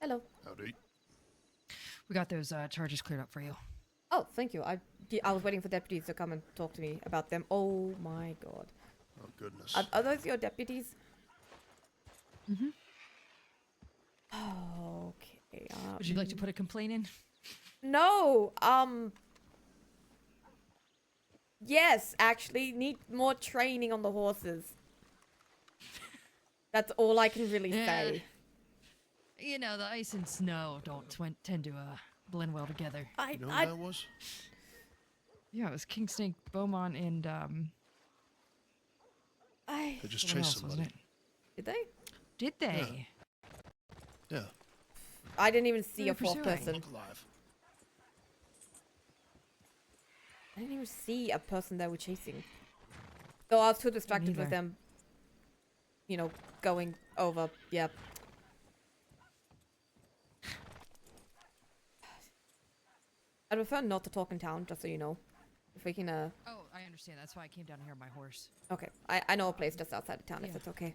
Hello. Howdy. We got those charges cleared up for you. Oh, thank you. I was waiting for deputies to come and talk to me about them. Oh my god. Oh, goodness. Are those your deputies? Mm-hmm. Okay. Would you like to put a complaint in? No. Yes, actually, need more training on the horses. That's all I can really say. You know, the ice and snow don't tend to blend well together. You know who that was? Yeah, it was King Snake, Beaumont, and They just someone chased else, wasn't somebody. Did they? Did they? Yeah. I didn't even see Who a are they fourth pursuing? person. Look alive. I didn't even see a person they were chasing. So I was too distracted with neither. them, you know, going over. Yeah. I prefer not to talk in town, just so you know. If we can, Oh, I understand. That's why I came down here on my horse. Okay. I know a place just outside of town, if Yeah. it's okay.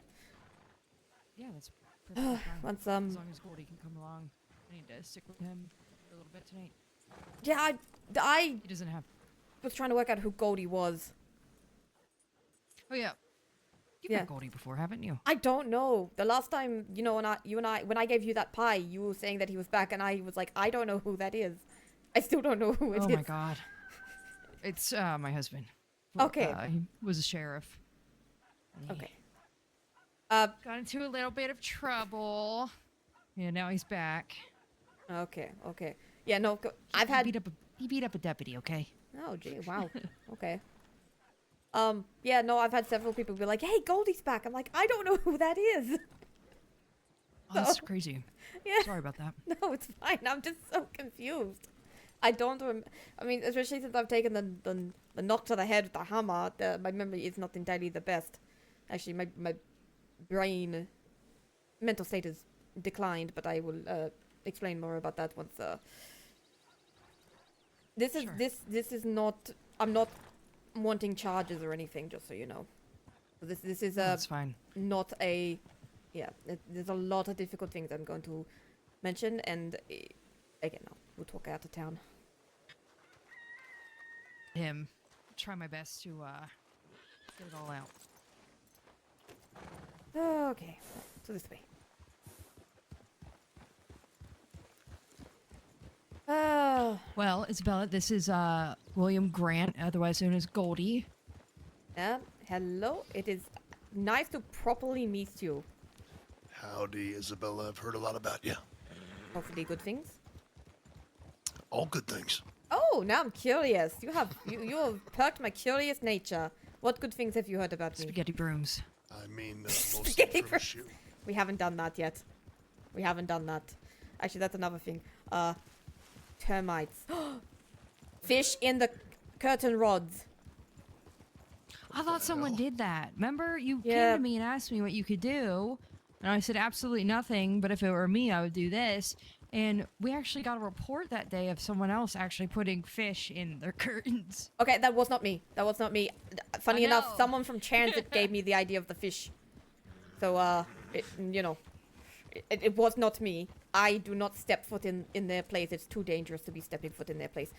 Yeah, that's perfectly fine. Once, As long as Goldie can come along. I need to stick with him for a little bit tonight. Yeah, I He doesn't have... was trying to work out who Goldie was. Oh, yeah. You've Yeah. met Goldie before, haven't you? I don't know. The last time, you know, when I gave you that pie, you were saying that he was back, and I was like, I don't know who that is. I still don't know who it is. Oh, my God. It's my husband. Okay. He was a sheriff. He Okay. got into a little bit of trouble. Yeah, now he's back. Okay. Yeah, no, I've He had... beat up a deputy, okay? Oh, gee, wow. Okay. Yeah, no, I've had several people be like, hey, Goldie's back. I'm like, I don't know who that is. Oh, that's crazy. Yeah. Sorry about that. No, it's fine. I'm just so confused. I don't I mean, especially since I've taken the knock to the head with the hammer, my memory is not entirely the best. Actually, my brain mental state is declined, but I will explain more about that once this is Sure. this is not... I'm not wanting charges or anything, just so you know. So this is That's fine. not a... Yeah, there's a lot of difficult things I'm going to mention, and again, we'll talk out of town. Him. Try my best to get it all out. Okay, so this way. Well, Isabella, this is William Grant, otherwise known as Goldie. Hello. It is nice to properly meet you. Howdy, Isabella. I've heard a lot about you. Hopefully good things. All good things. Oh, now I'm curious. You have perked my curious nature. What good things have you heard about me? Spaghetti brooms. I mean, mostly Spaghetti from fr- Shue. We haven't done that yet. We haven't done that. Actually, that's another thing. Termites. Fish in the curtain rods. I thought someone hell? did that. Remember, you Yeah. came to me and asked me what you could do, and I said absolutely nothing. But if it were me, I would do this. And we actually got a report that day of someone else actually putting fish in their curtains. Okay, that was not me. That was not me. Funny I enough, know. someone from Transit gave me the idea of the fish. So, it was not me. I do not step foot in their place. It's too dangerous to be stepping foot in their place.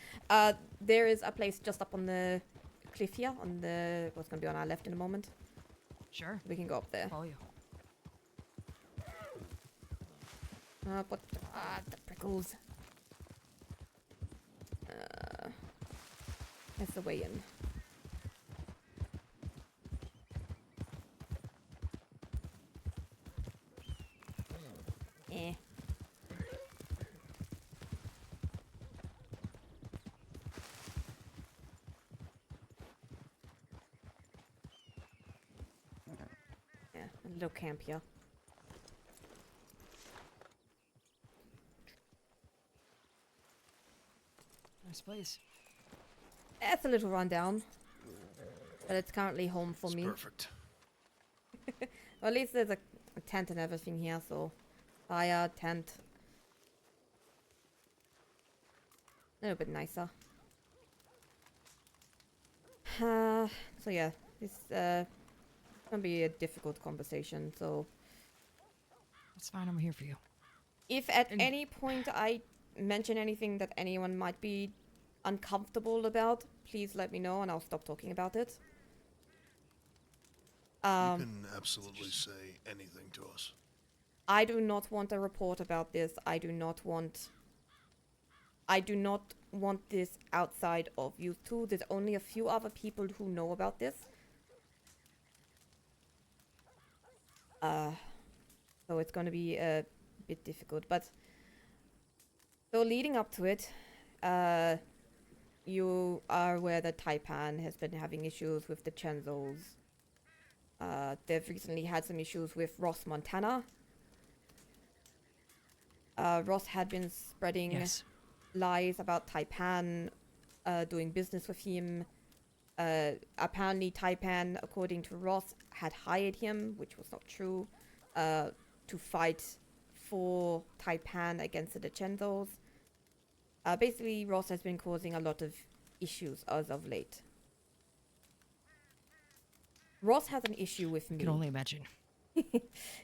There is a place just up on the cliff here, on the... what's going to be on our left in a moment. Sure. We can go up there. Follow you. The prickles. That's the way in. Eh. Yeah, a little camp here. Nice place. It's a little rundown, but it's currently home for It's me. perfect. Well, at least there's a tent and everything here, so fire, tent. A little bit nicer. So yeah, this gonna be a difficult conversation. So It's fine. I'm here for you. If at And- any point I mention anything that anyone might be uncomfortable about, please let me know and I'll stop talking about it. You Um, can absolutely say anything to us. I do not want a report about this. I do not want this outside of you two. There's only a few other people who know about this. So it's going to be a bit difficult. But so leading up to it, you are aware that Taipan has been having issues with the Chenzos. They've recently had some issues with Ross, Montana. Ross had been spreading Yes. lies about Taipan doing business with him. Apparently Taipan, according to Ross, had hired him, which was not true, to fight for Taipan against the Chenzos. Basically, Ross has been causing a lot of issues as of late. Ross has an issue with I me. can only imagine.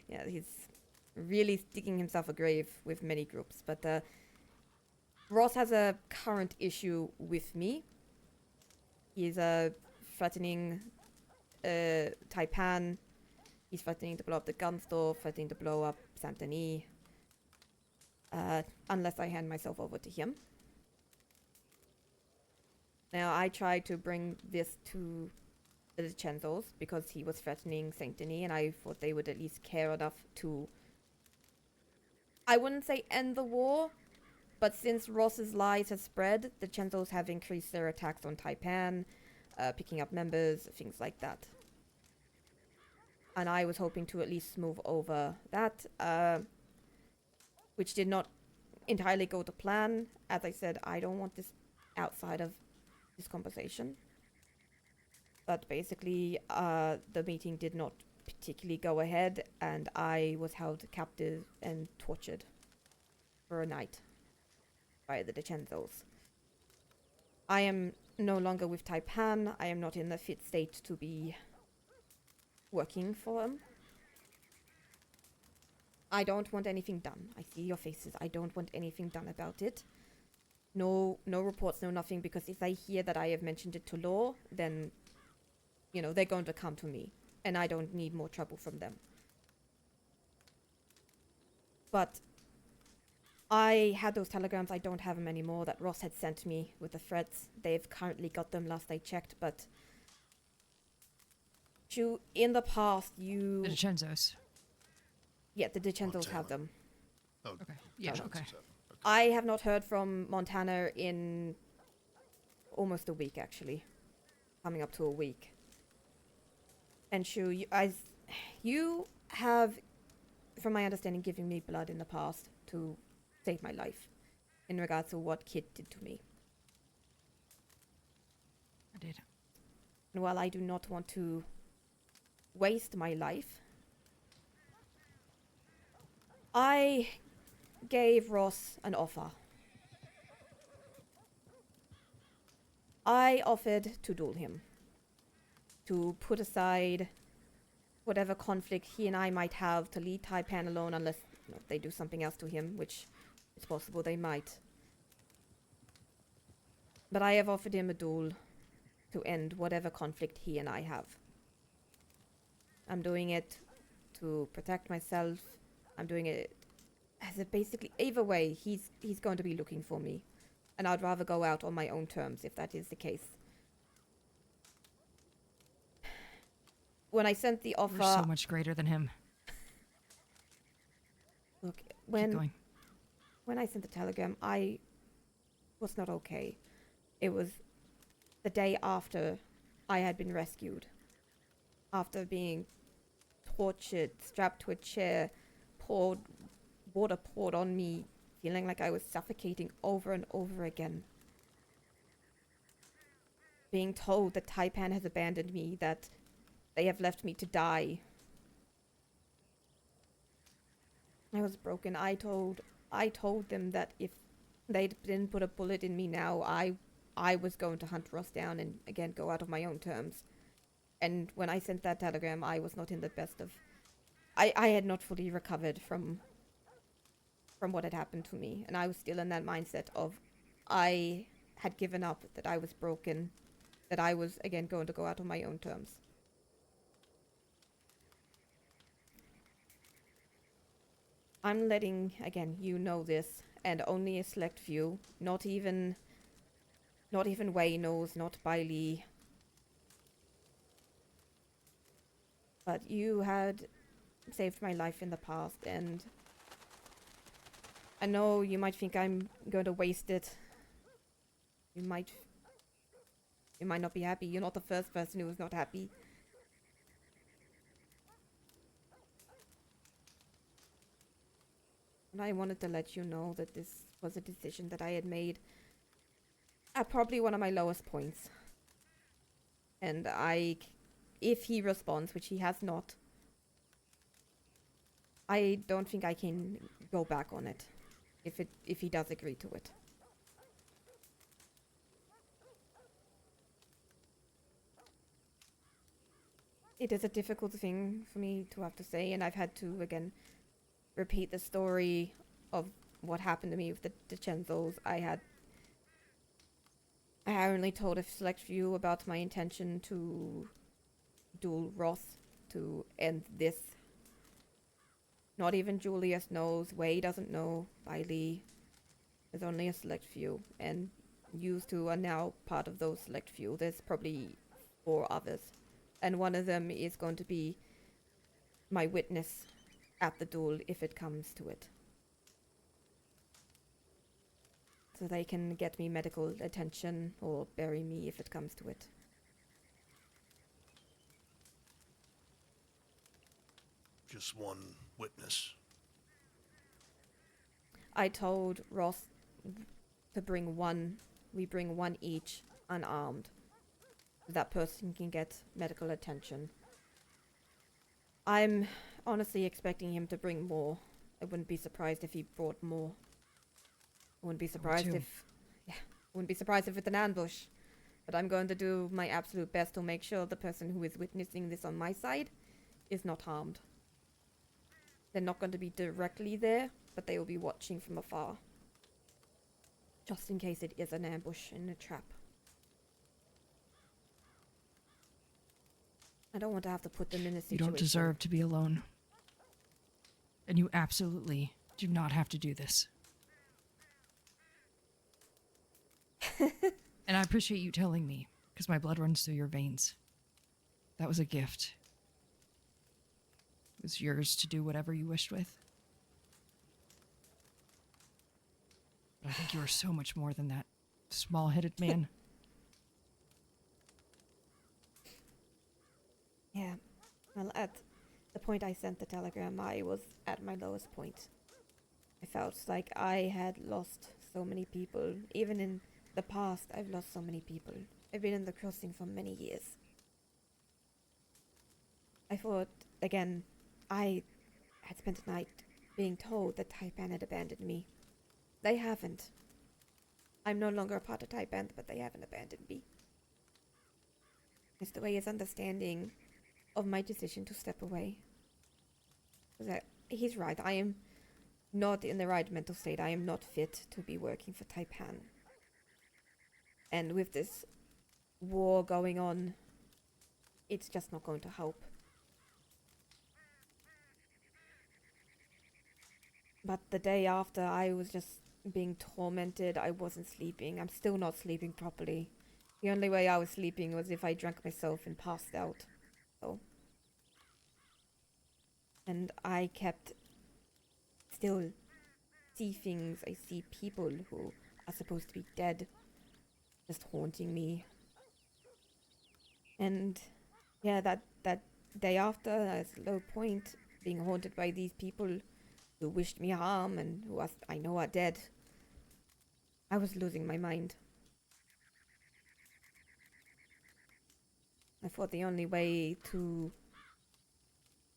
Yeah, he's really digging himself a grave with many groups. But Ross has a current issue with me. He's threatening Taipan. He's threatening to blow up the gun store, threatening to blow up Saint Denis. Unless I hand myself over to him. Now, I tried to bring this to the Chenzos because he was threatening Saint Denis, and I thought they would at least care enough to, I wouldn't say end the war, but since Ross's lies have spread, the Chenzos have increased their attacks on Taipan, picking up members, things like that. And I was hoping to at least smooth over that, which did not entirely go to plan. As I said, I don't want this outside of this conversation. But basically, the meeting did not particularly go ahead, and I was held captive and tortured for a night by the Chenzos. I am no longer with Taipan. I am not in the fit state to be working for him. I don't want anything done. I see your faces. I don't want anything done about it. No reports, no nothing, because if they hear that I have mentioned it to law, then, you know, they're going to come to me, and I don't need more trouble from them. But I had those telegrams. I don't have them anymore that Ross had sent me with the threats. They've currently got them last I checked, but Shue, in the past, you... The Chenzos. Yeah, the Chenzos Montana. have them. Oh, Okay. Yeah. Chances Okay. have. Okay. I have not heard from Montana in almost a week, actually. Coming up to a week. And Shue, you have, from my understanding, given me blood in the past to save my life in regards to what Kit did to me. I did. And while I do not want to waste my life, I gave Ross an offer. I offered to duel him. To put aside whatever conflict he and I might have, to leave Taipan alone unless, you know, they do something else to him, which it's possible they might. But I have offered him a duel to end whatever conflict he and I have. I'm doing it to protect myself. I'm doing it as a basically, either way, he's going to be looking for me. And I'd rather go out on my own terms if that is the case. When I sent the offer... We're so much greater than him. Look, Keep when going. I sent the telegram, I was not okay. It was the day after I had been rescued. After being tortured, strapped to a chair, water poured on me, feeling like I was suffocating over and over again. Being told that Taipan has abandoned me, that they have left me to die. I was broken. I told them that if they didn't put a bullet in me now, I was going to hunt Ross down and again go out of my own terms. And when I sent that telegram, I was not in the best of... I had not fully recovered from from what had happened to me, and I was still in that mindset of I had given up, that I was broken, that I was again going to go out on my own terms. I'm letting, again, you know this, and only a select few, not even Wei knows, not Bailey. But you had saved my life in the past, and I know you might think I'm going to waste it. You might not be happy. You're not the first person who was not happy. And I wanted to let you know that this was a decision that I had made at probably one of my lowest points. And if he responds, which he has not, I don't think I can go back on it if he does agree to it. It is a difficult thing for me to have to say, and I've had to, again, repeat the story of what happened to me with the DiCenzos. I only told a select few about my intention to duel Ross to end this. Not even Julius knows, Wei doesn't know, Bailey. There's only a select few, and you two are now part of those select few. There's probably 4 others, and one of them is going to be my witness at the duel if it comes to it. So they can get me medical attention or bury me if it comes to it. Just one witness. I told Ross to bring one. We bring one each, unarmed. That person can get medical attention. I'm honestly expecting him to bring more. I wouldn't be surprised if he brought more. I wouldn't be surprised if it's an ambush. But I'm going to do my absolute best to make sure the person who is witnessing this on my side is not harmed. They're not going to be directly there, but they will be watching from afar. Just in case it is an ambush and a trap. I don't want to have to put them in a situation. You don't deserve to be alone. And you absolutely do not have to do this. And I appreciate you telling me, because my blood runs through your veins. That was a gift. It was yours to do whatever you wished with. But I think you are so much more than that small-headed man. Yeah. Well, at the point I sent the telegram, I was at my lowest point. I felt like I had lost so many people. Even in the past, I've lost so many people. I've been in the crossing for many years. I thought, again, I had spent the night being told that Taipan had abandoned me. They haven't. I'm no longer a part of Taipan, but they haven't abandoned me. Mr. Wei is understanding of my decision to step away. He's right, I am not in the right mental state. I am not fit to be working for Taipan. And with this war going on, it's just not going to help. But the day after, I was just being tormented. I wasn't sleeping. I'm still not sleeping properly. The only way I was sleeping was if I drank myself and passed out. So. And I kept still see things. I see people who are supposed to be dead just haunting me. And yeah, that day after, I was at a low point, being haunted by these people who wished me harm and who I know are dead. I was losing my mind. I thought the only way to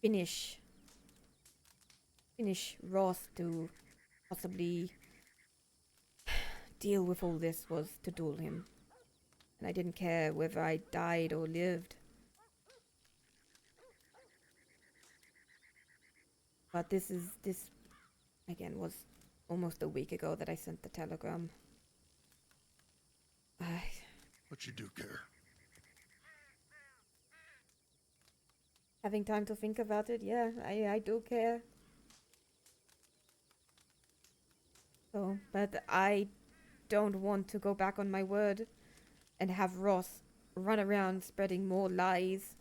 finish Ross, to possibly deal with all this, was to duel him. And I didn't care whether I died or lived. But this again was almost a week ago that I sent the telegram. But you do care. Having time to think about it, yeah, I do care. So, but I don't want to go back on my word and have Ross run around spreading more lies,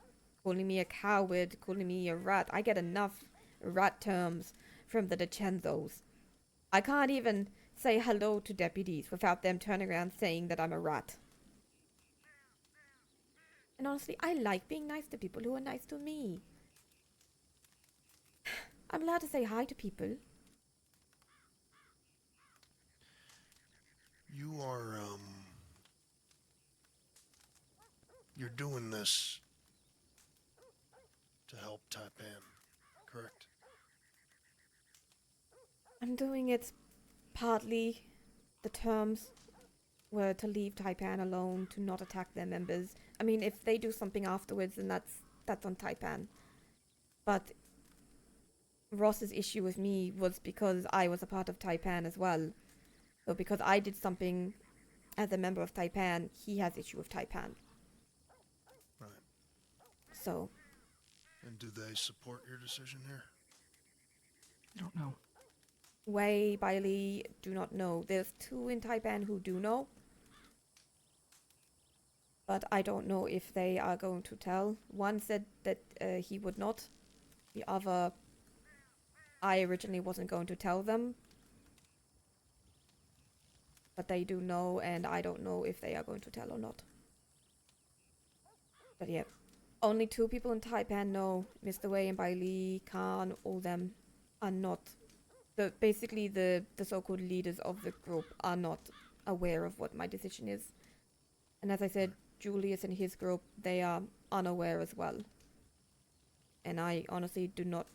calling me a coward, calling me a rat. I get enough rat terms from the DeCenzos. I can't even say hello to deputies without them turning around saying that I'm a rat. And honestly, I like being nice to people who are nice to me. I'm allowed to say hi to people. You are, you're doing this to help Taipan, correct? I'm doing it partly. The terms were to leave Taipan alone, to not attack their members. I mean, if they do something afterwards, then that's on Taipan. But Ross's issue with me was because I was a part of Taipan as well. So because I did something as a member of Taipan, he has issue with Taipan. Right. So. And do they support your decision here? I don't know. Wei, Bailey do not know. There's 2 in Taipan who do know. But I don't know if they are going to tell. One said that he would not. The other, I originally wasn't going to tell them. But they do know, and I don't know if they are going to tell or not. But yeah, only 2 people in Taipan know. Mr. Wei and Bailey, Khan, all them are not. Basically, the so-called leaders of the group are not aware of what my decision is. And as I said, Julius and his group, they are unaware as well. And I honestly do not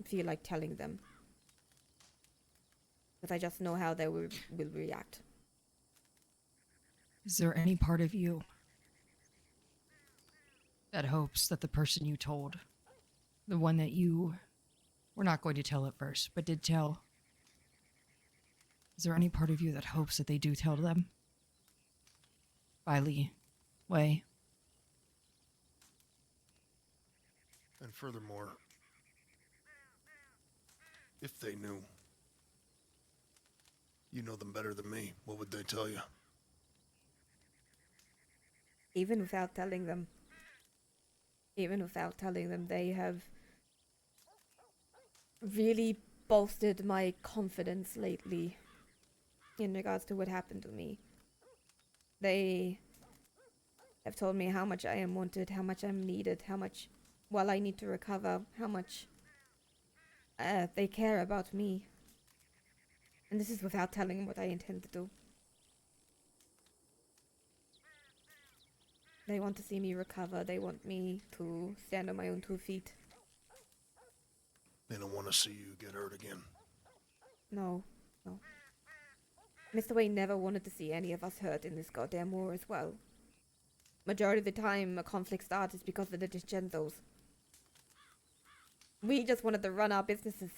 feel like telling them. Because I just know how they will react. Is there any part of you that hopes that the person you told, the one that you were not going to tell at first, but did tell, is there any part of you that hopes that they do tell them? Bailey, Wei. And furthermore, if they knew, you know them better than me, what would they tell you? Even without telling them. Even without telling them, they have really bolstered my confidence lately in regards to what happened to me. They have told me how much I am wanted, how much I'm needed, how much, while I need to recover, how much they care about me. And this is without telling them what I intend to do. They want to see me recover. They want me to stand on my own 2 feet. They don't want to see you get hurt again. No, no. Mr. Wayne never wanted to see any of us hurt in this goddamn war as well. Majority of the time a conflict starts is because of the DeCenzos. We just wanted to run our businesses.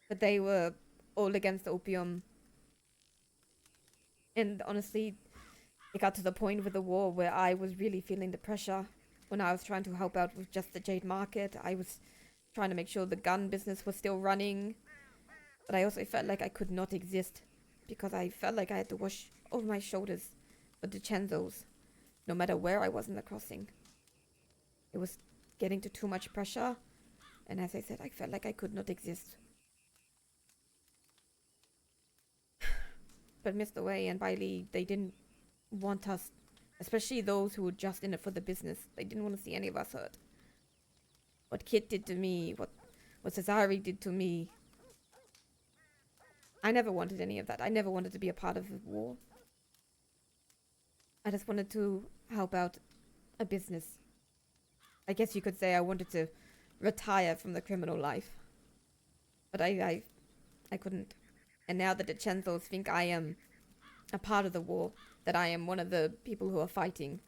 But they were all against opium. And honestly, it got to the point with the war where I was really feeling the pressure when I was trying to help out with just the jade market. I was trying to make sure the gun business was still running. But I also felt like I could not exist because I felt like I had to wash over my shoulders with the Chenzos, no matter where I was in the crossing. It was getting to too much pressure, and as I said, I felt like I could not exist. But Mr. Wei and Bailey, they didn't want us, especially those who were just in it for the business. They didn't want to see any of us hurt. What Kit did to me, what Cesare did to me, I never wanted any of that. I never wanted to be a part of the war. I just wanted to help out a business. I guess you could say I wanted to retire from the criminal life. But I couldn't. And now that the Chenzos think I am a part of the war, that I am one of the people who are fighting.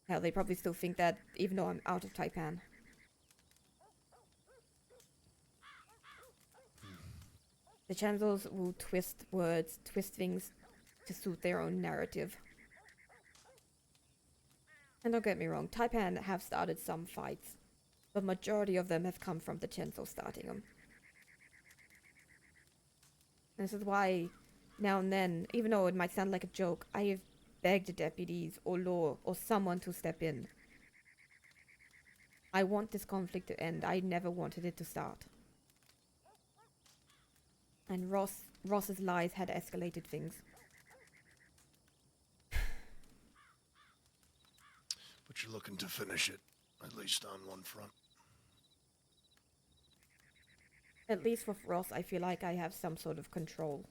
Hell, they probably still think that even though I'm out of Taipan. The Chancels will twist words, twist things to suit their own narrative. And don't get me wrong, Taipan have started some fights, but majority of them have come from the Chancel starting them. And this is why, now and then, even though it might sound like a joke, I have begged the deputies or law or someone to step in. I want this conflict to end. I never wanted it to start. And Ross's lies had escalated things. But you're looking to finish it, at least on one front. At least with Ross, I feel like I have some sort of control.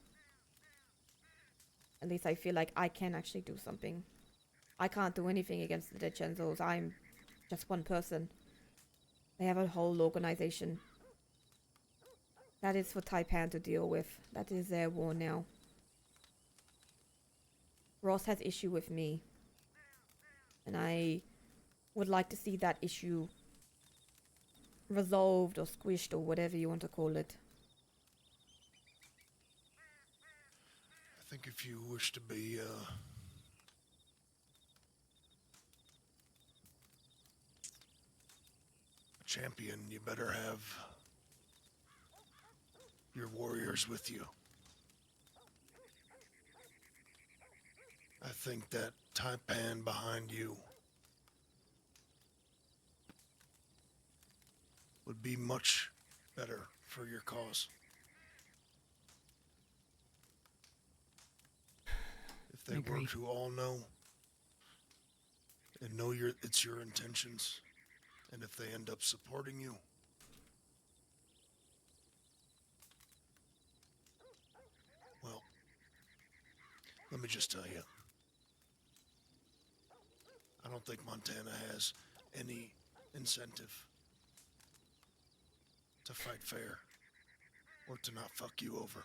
At least I feel like I can actually do something. I can't do anything against the Chenzos. I'm just one person. They have a whole organization. That is for Taipan to deal with. That is their war now. Ross has issue with me. And I would like to see that issue resolved or squished or whatever you want to call it. I think if you wish to be, a champion, you better have your warriors with you. I think that Taipan behind you would be much better for your cause. If they were Agreed. to all know and know it's your intentions, and if they end up supporting you, well, let me just tell you, I don't think Montana has any incentive to fight fair or to not fuck you over.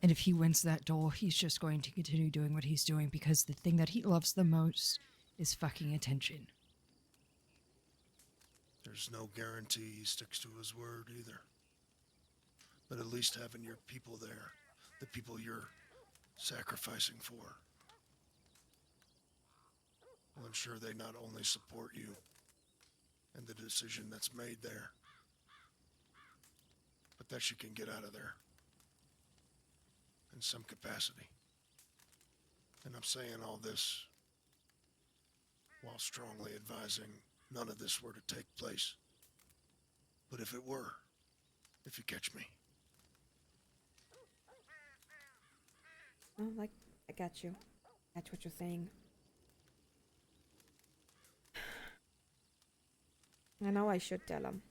And if he wins that duel, he's just going to continue doing what he's doing because the thing that he loves the most is fucking attention. There's no guarantee he sticks to his word either. But at least having your people there, the people you're sacrificing for, will ensure they not only support you and the decision that's made there, but that you can get out of there in some capacity. And I'm saying all this while strongly advising none of this were to take place. But if it were, if you catch me. Oh, like, I got you. That's what you're saying. I know I should tell him.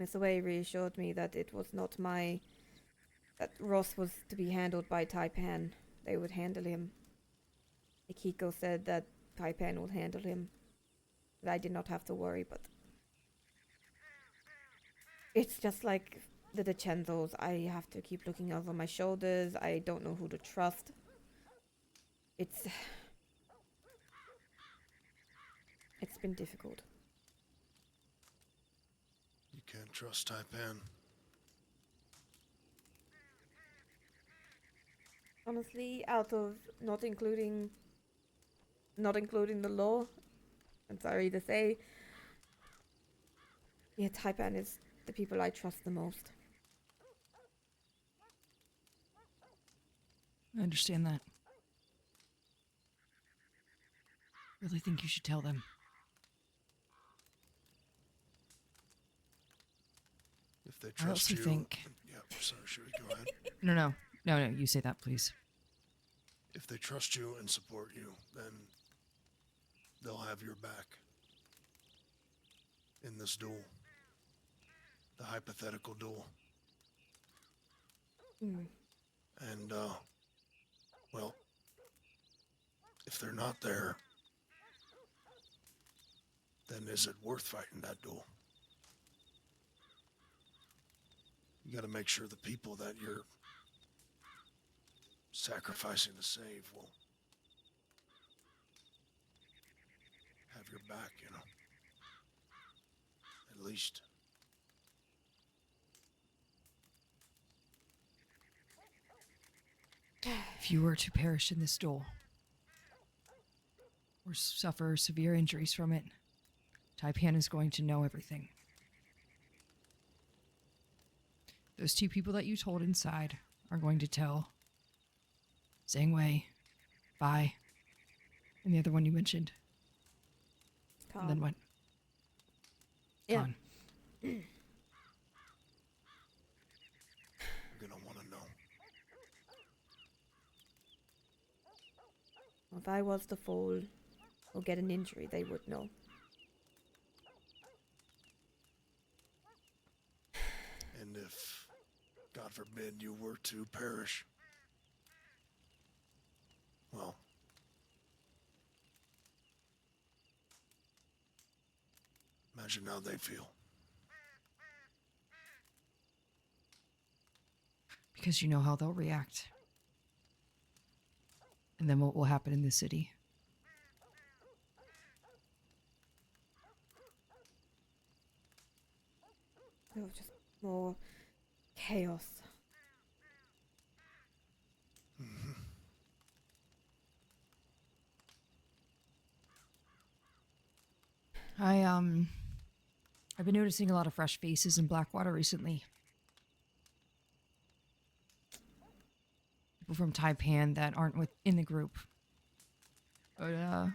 Mr. Way reassured me that it was not that Ross was to be handled by Taipan. They would handle him. Akiko said that Taipan would handle him. That I did not have to worry, but it's just like the DeCenzos. I have to keep looking over my shoulders. I don't know who to trust. It's been difficult. You can't trust Taipan. Honestly, out of not including the law, I'm sorry to say, yeah, Taipan is the people I trust the most. I understand that. Really think you should tell them. If they I trust also you. think... Yeah, sorry, Shue, go ahead. No, you say that, please. If they trust you and support you, then they'll have your back in this duel. The hypothetical duel. Mm. And, well, if they're not there, then is it worth fighting that duel? You gotta make sure the people that you're sacrificing to save will have your back, you know? At least. If you were to perish in this duel, or suffer severe injuries from it, Taipan is going to know everything. Those two people that you told inside are going to tell Zhang Wei, Bai, and the other one you mentioned. And then what? Yeah. Khan. I'm gonna want to know. If I was to fall or get an injury, they would know. And if, God forbid, you were to perish, well, imagine how they feel. Because you know how they'll react. And then what will happen in the city. Oh, just more chaos. I've been noticing a lot of fresh faces in Blackwater recently. People from Taipan that aren't in the group. But,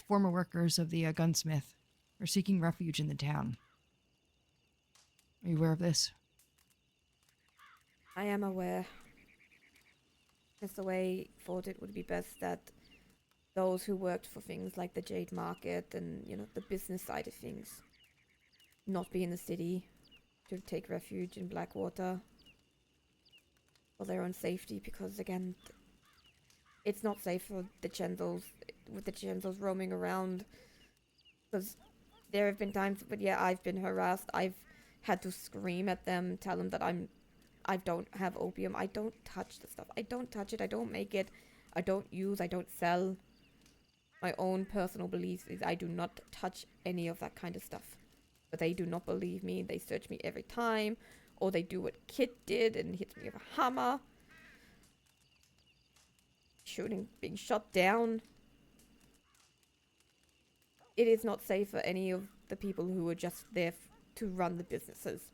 former workers of the gunsmith are seeking refuge in the town. Are you aware of this? I am aware. It's the way thought it would be best that those who worked for things like the Jade Market and, the business side of things not be in the city, to take refuge in Blackwater for their own safety, because again, it's not safe for the Chenzels, with the Chenzels roaming around, because there have been times, but yeah, I've been harassed. I've had to scream at them, tell them that I don't have opium. I don't touch the stuff. I don't touch it. I don't make it. I don't use. I don't sell. My own personal beliefs is I do not touch any of that kind of stuff. But they do not believe me. They search me every time. Or they do what Kit did and hits me with a hammer. Being shot down. It is not safe for any of the people who were just there to run the businesses.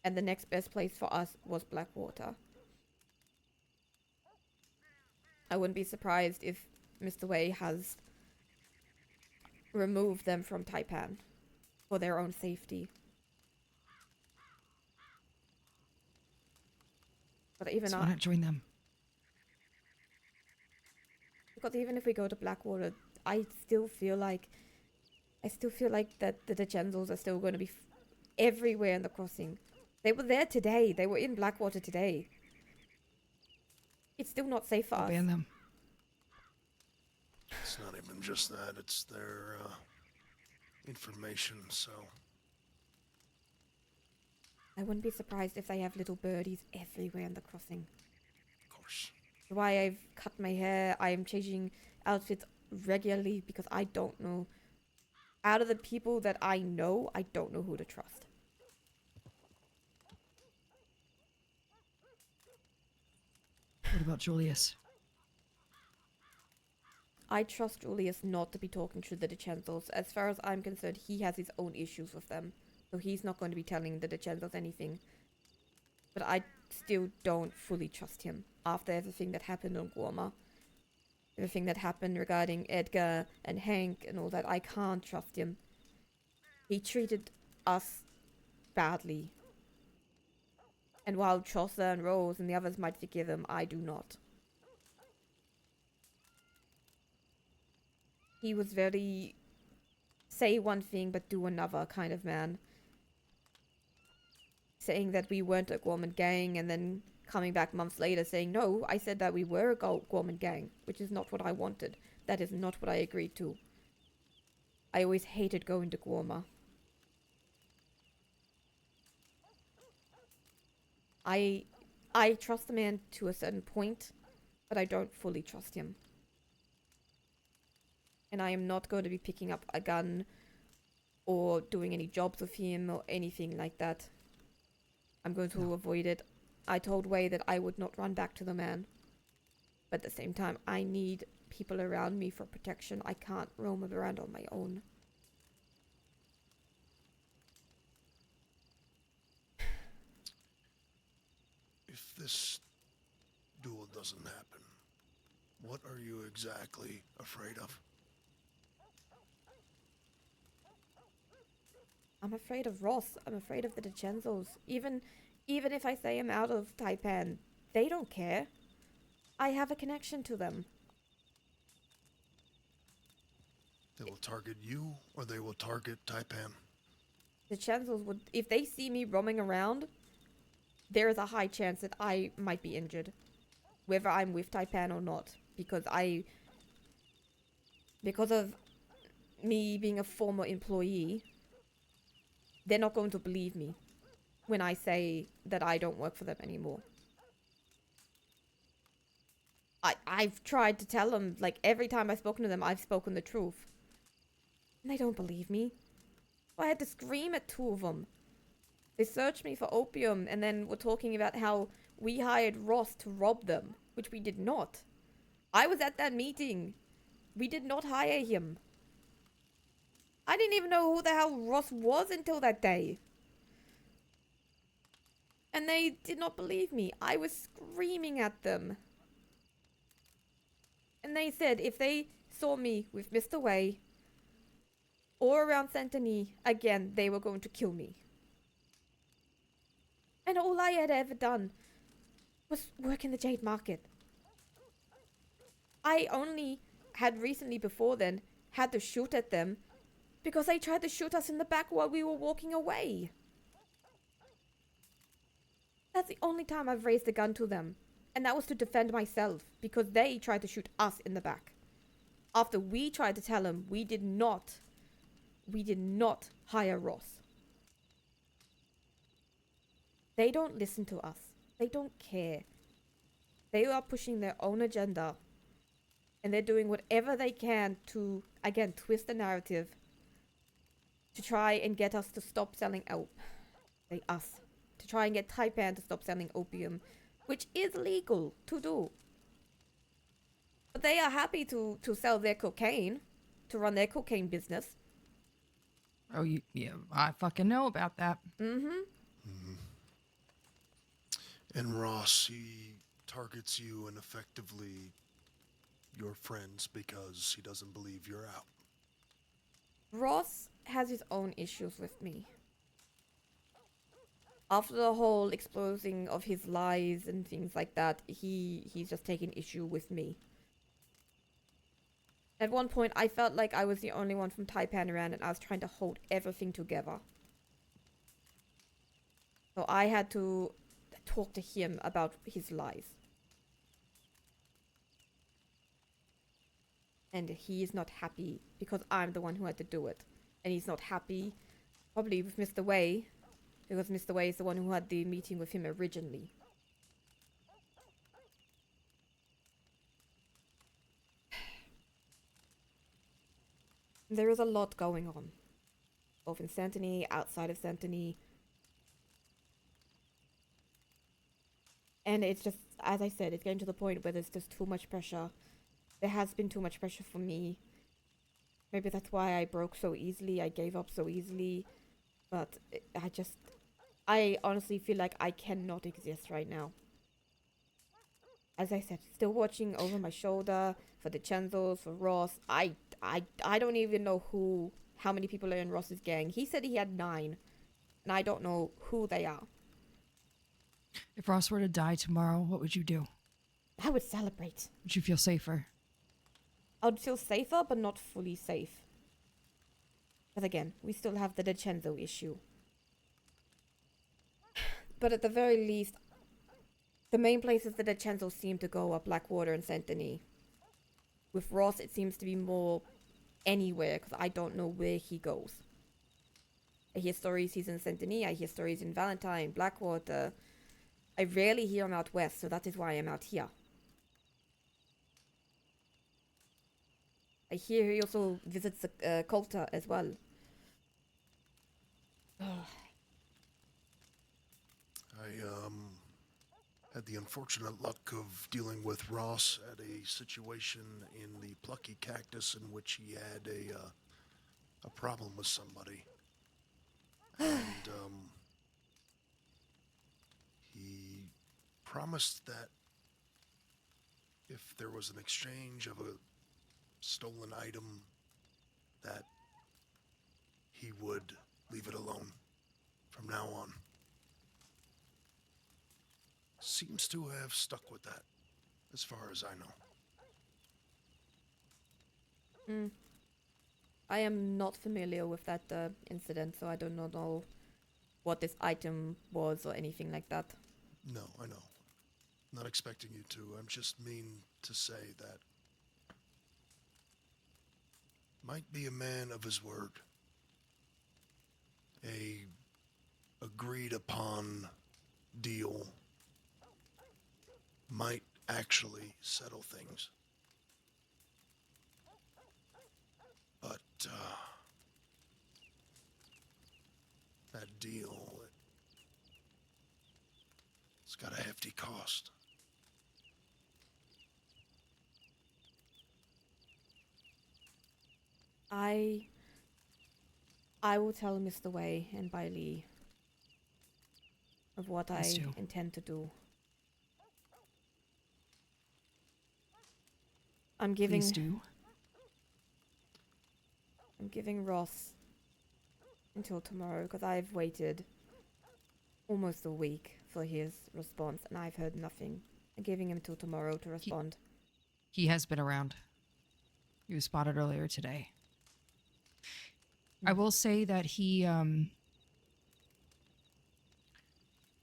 And the next best place for us was Blackwater. I wouldn't be surprised if Mr. Wei has removed them from Taipan for their own safety. But even So why not join them? because even if we go to Blackwater, I still feel like that the Genzels are still going to be everywhere in the crossing. They were there today. They were in Blackwater today. It's still not safe for I'll us. ban them. It's not even just that, it's their information, so. I wouldn't be surprised if they have little birdies everywhere in the crossing. Of course. Why I've cut my hair, I am changing outfits regularly because I don't know. Out of the people that I know, I don't know who to trust. What about Julius? I trust Julius not to be talking to the DeCenzels. As far as I'm concerned, he has his own issues with them. So he's not going to be telling the DeCenzels anything. But I still don't fully trust him after everything that happened on Guoma. Everything that happened regarding Edgar and Hank and all that. I can't trust him. He treated us badly. And while Chaucer and Rose and the others might forgive him, I do not. He was very say one thing but do another kind of man. Saying that we weren't a Gorman gang and then coming back months later saying, no, I said that we were a Gorman gang, which is not what I wanted. That is not what I agreed to. I always hated going to Guoma. I trust the man to a certain point, but I don't fully trust him. And I am not going to be picking up a gun or doing any jobs with him or anything like that. I'm going to Yeah. avoid it. I told Wei that I would not run back to the man. But at the same time, I need people around me for protection. I can't roam around on my own. If this duel doesn't happen, what are you exactly afraid of? I'm afraid of Ross. I'm afraid of the DiCenzos. Even if I say I'm out of Taipan, they don't care. I have a connection to them. They will target you, or they will target Taipan. The DiCenzos would, if they see me roaming around, there is a high chance that I might be injured, whether I'm with Taipan or not, because of me being a former employee, they're not going to believe me when I say that I don't work for them anymore. I've tried to tell them, like, every time I've spoken to them, I've spoken the truth. And they don't believe me. I had to scream at two of them. They searched me for opium and then were talking about how we hired Ross to rob them, which we did not. I was at that meeting. We did not hire him. I didn't even know who the hell Ross was until that day. And they did not believe me. I was screaming at them. And they said if they saw me with Mr. Wei or around Saint-Denis again, they were going to kill me. And all I had ever done was work in the Jade Market. I only had recently before then had to shoot at them because they tried to shoot us in the back while we were walking away. That's the only time I've raised a gun to them. And that was to defend myself because they tried to shoot us in the back. After we tried to tell them we did not hire Ross. They don't listen to us. They don't care. They are pushing their own agenda. And they're doing whatever they can to, again, twist the narrative. To try and get us to stop selling to try and get Taipan to stop selling opium. Which is legal to do. But they are happy to sell their cocaine. To run their cocaine business. Oh, yeah, I fucking know about that. And Ross, he targets you and effectively your friends because he doesn't believe you're out. Ross has his own issues with me. After the whole exposing of his lies and things like that, he's just taken issue with me. At one point, I felt like I was the only one from Taipan around and I was trying to hold everything together. So I had to talk to him about his lies. And he is not happy because I'm the one who had to do it. And he's not happy, probably with Mr. Wei, because Mr. Wei is the one who had the meeting with him originally. There is a lot going on. Both in Saint-Denis, outside of Saint-Denis. And it's just, as I said, it's getting to the point where there's just too much pressure. There has been too much pressure for me. Maybe that's why I broke so easily, I gave up so easily. But I honestly feel like I cannot exist right now. As I said, still watching over my shoulder for the DiCenzos, for Ross. I don't even know how many people are in Ross's gang. He said he had 9. And I don't know who they are. If Ross were to die tomorrow, what would you do? I would celebrate. Would you feel safer? I would feel safer, but not fully safe. But again, we still have the DiCenzo issue. But at the very least, the main places the DiCenzo seem to go are Blackwater and Saint-Denis. With Ross, it seems to be more anywhere, because I don't know where he goes. I hear stories he's in Saint-Denis, I hear stories in Valentine, Blackwater. I rarely hear him out west, so that is why I'm out here. I hear he also visits Colta as well. had the unfortunate luck of dealing with Ross at a situation in the Plucky Cactus in which he had a problem with somebody. And he promised that if there was an exchange of a stolen item, that he would leave it alone from now on. Seems to have stuck with that, as far as I know. I am not familiar with that incident, so I do not know what this item was or anything like that. No, I know. Not expecting you to. I'm just mean to say that might be a man of his word. A agreed upon deal might actually settle things. But that deal, it's got a hefty cost. I will tell Mr. Wei and Bai Li of what Please I do. intend to do. I'm giving Please do. I'm giving Ross until tomorrow because I've waited almost a week for his response and I've heard nothing. I'm giving him till tomorrow to respond. He has been around. He was spotted earlier today. I will say that he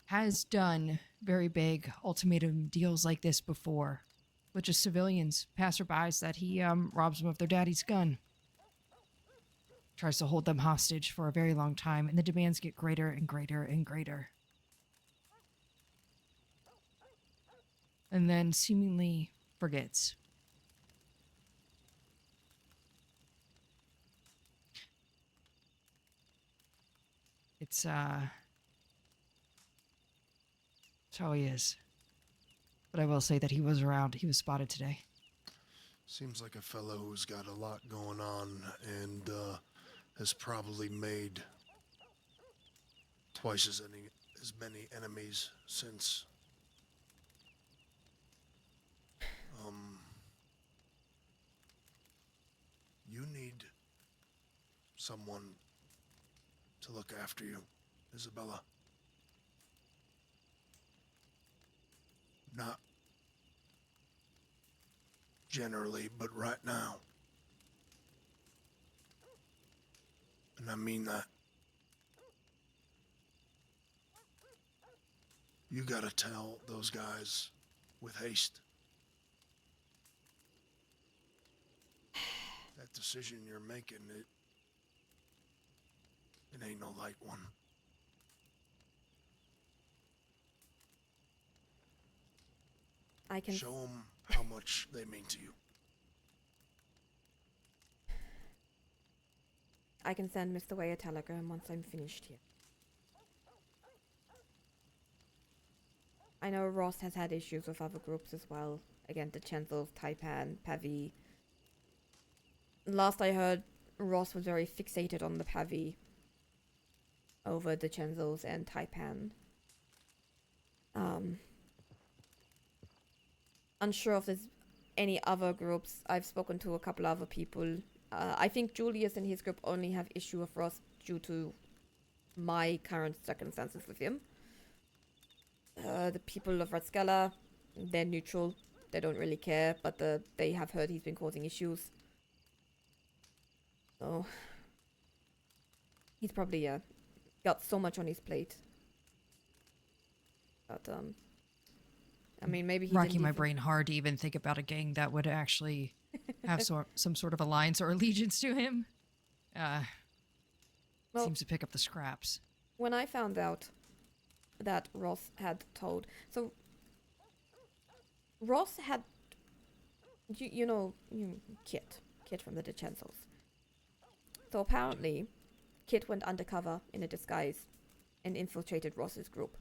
has done very big ultimatum deals like this before, with just civilians, passerbys, that he robs them of their daddy's gun. Tries to hold them hostage for a very long time, and the demands get greater and greater and greater. And then seemingly forgets. It's how he is. But I will say that he was around. He was spotted today. Seems like a fellow who's got a lot going on and has probably made twice as many enemies since. You need someone to look after you, Isabella. Not generally, but right now. And I mean that. You gotta tell those guys with haste. That decision you're making, it ain't no light one. I can Show them how much they mean to you. I can send Mr. Wei a telegram once I'm finished here. I know Ross has had issues with other groups as well. Again, the Chenzels, Taipan, Pavi. Last I heard, Ross was very fixated on the Pavi over the Chenzels and Taipan. Unsure if there's any other groups. I've spoken to a couple other people. I think Julius and his group only have issue with Ross due to my current circumstances with him. The people of Raskella, they're neutral. They don't really care, but they have heard he's been causing issues. So he's probably got so much on his plate. But I mean, maybe he Rocking didn't my even- brain hard to even think about a gang that would actually have some sort of alliance or allegiance to him. Well, Seems to pick up the scraps. when I found out that Ross had told, so Ross had, you know, Kit from the Decenzels. So apparently, Kit went undercover in a disguise and infiltrated Ross's group.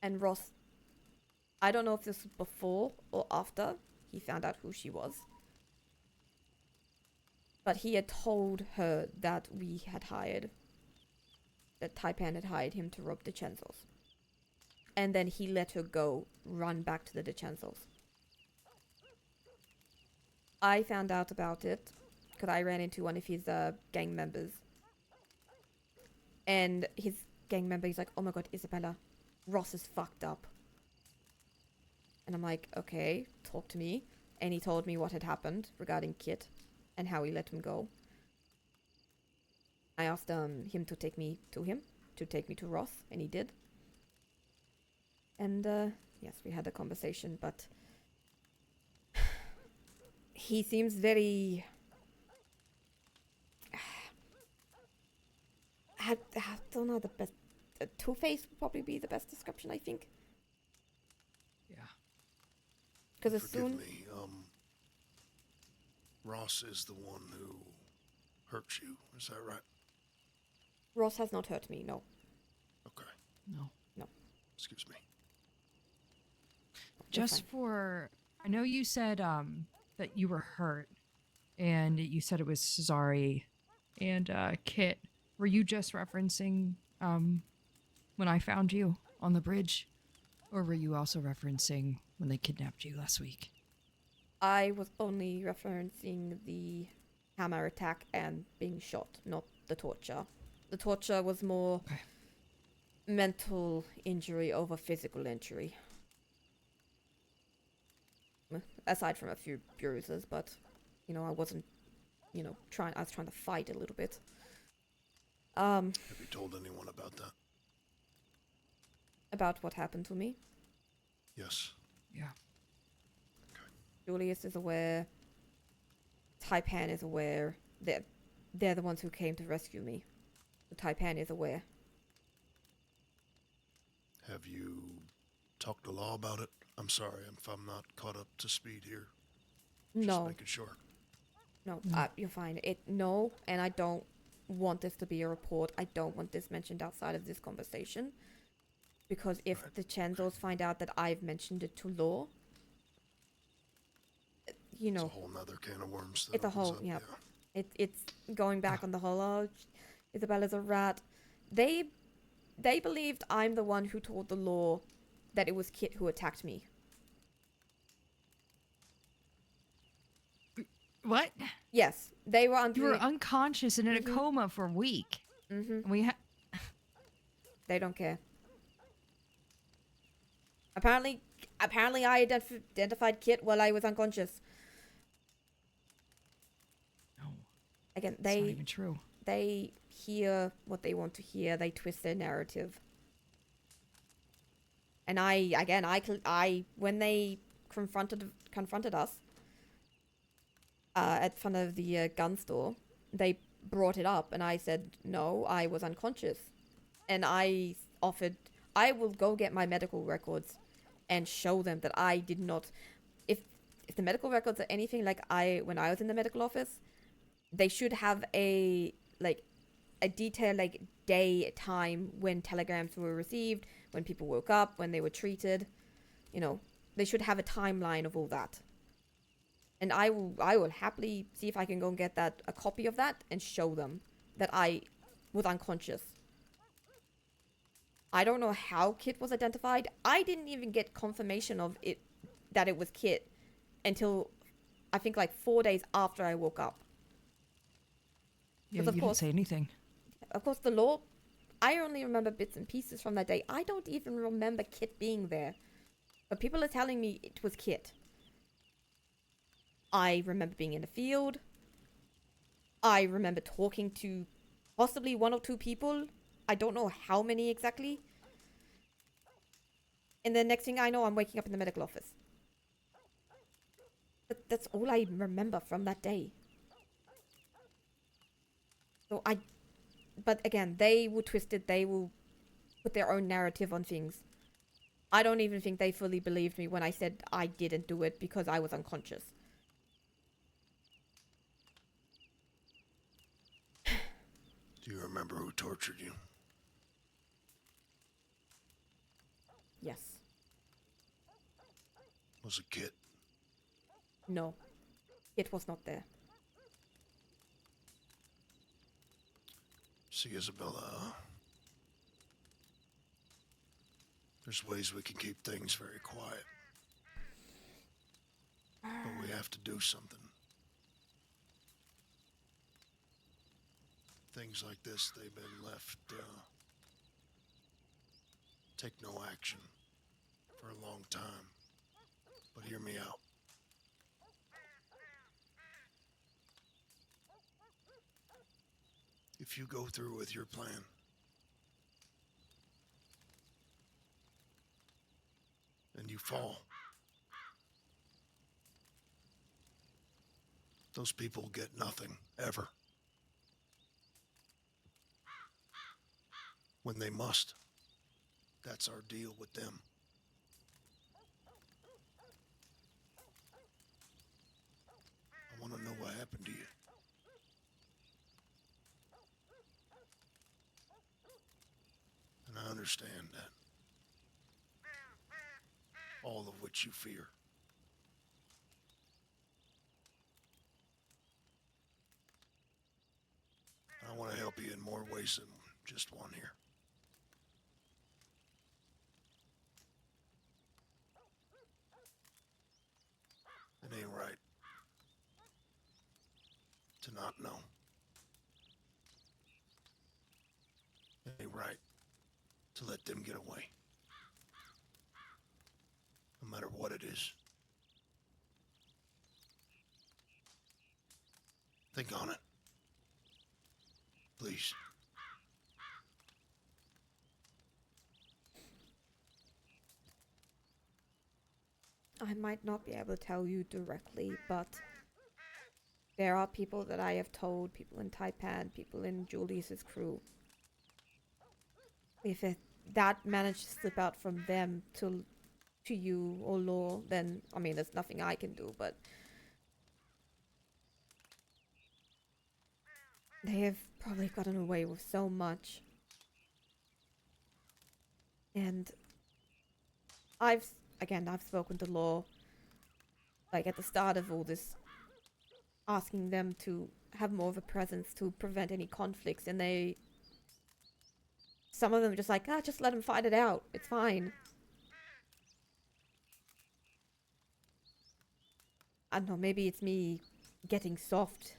And Ross, I don't know if this was before or after he found out who she was, but he had told her that that Taipan had hired him to rob DeCenzo's. And then he let her go, run back to the DeCenzo's. I found out about it because I ran into one of his gang members. And his gang member, he's like, oh my god, Isabella, Ross is fucked up. And I'm like, okay, talk to me. And he told me what had happened regarding Kit and how he let him go. I asked him to take me to Ross, and he did. And yes, we had a conversation, but he seems very... I don't know the best... Two-faced would probably be the best description, I think. Yeah. Because as Forgive soon... me, Ross is the one who hurt you, is that right? Ross has not hurt me, no. Okay. No. Excuse me. Just for, I know you said that you were hurt, and you said it was Cesare and Kit. Were you just referencing when I found you on the bridge, or were you also referencing when they kidnapped you last week? I was only referencing the hammer attack and being shot, not the torture. The torture was more mental injury over physical injury. Aside from a few bruises, but, I wasn't, I was trying to fight a little bit. Have you told anyone about that? About what happened to me. Yes. Yeah. Julius is aware. Taipan is aware. They're the ones who came to rescue me. The Taipan is aware. Have you talked to Law about it? I'm sorry if I'm not caught up to speed here. Just No. making sure. No, you're fine. No, and I don't want this to be a report. I don't want this mentioned outside of this conversation. Because if the Chenzos find out that I've mentioned it to Law, It's a whole nother can of worms. That it's a whole, opens up, yeah. It's going back on the whole, oh, Isabella's a rat. They believed I'm the one who told the Law that it was Kit who attacked me. What? Yes, they were under. You were unconscious and in a coma for a week. Mm-hmm. We They don't care. Apparently I identified Kit while I was unconscious. No. Again, That's not even true. They hear what they want to hear. They twist their narrative. And I when they confronted us at front of the gun store, they brought it up, and I said no, I was unconscious, and I offered I will go get my medical records and show them that I did not. If the medical records are anything like when I was in the medical office, they should have a detailed day time when telegrams were received, when people woke up, when they were treated. They should have a timeline of all that. And I will happily see if I can go and get a copy of that and show them that I was unconscious. I don't know how Kit was identified. I didn't even get confirmation of it that it was Kit until I think 4 days after I woke up. Yeah, Because you didn't say anything. Of course, the Law, I only remember bits and pieces from that day. I don't even remember Kit being there. But people are telling me it was Kit. I remember being in the field. I remember talking to possibly one or two people. I don't know how many exactly. And the next thing I know, I'm waking up in the medical office. But that's all I remember from that day. So but again, they will twist it. They will put their own narrative on things. I don't even think they fully believed me when I said I didn't do it because I was unconscious. Do you remember who tortured you? Yes. Was a kid. No. It was not there. See, Isabella, there's ways we can keep things very quiet. But we have to do something. Things like this, they've been left, take no action for a long time. But hear me out. If you go through with your plan, and you fall, those people get nothing, ever. When they must. That's our deal with them. I want to know what happened to you. And I understand that. All of which you fear. I want to help you in more ways than just one here. It ain't right to not know. It ain't right to let them get away. No matter what it is. Think on it. Please. I might not be able to tell you directly, but there are people that I have told, people in Taipan, people in Julius's crew. If that managed to slip out from them to you or Law, then, I mean, there's nothing I can do, but they have probably gotten away with so much. And I've spoken to Law, like, at the start of all this, asking them to have more of a presence to prevent any conflicts, and some of them are just like, just let them fight it out, it's fine. I don't know, maybe it's me getting soft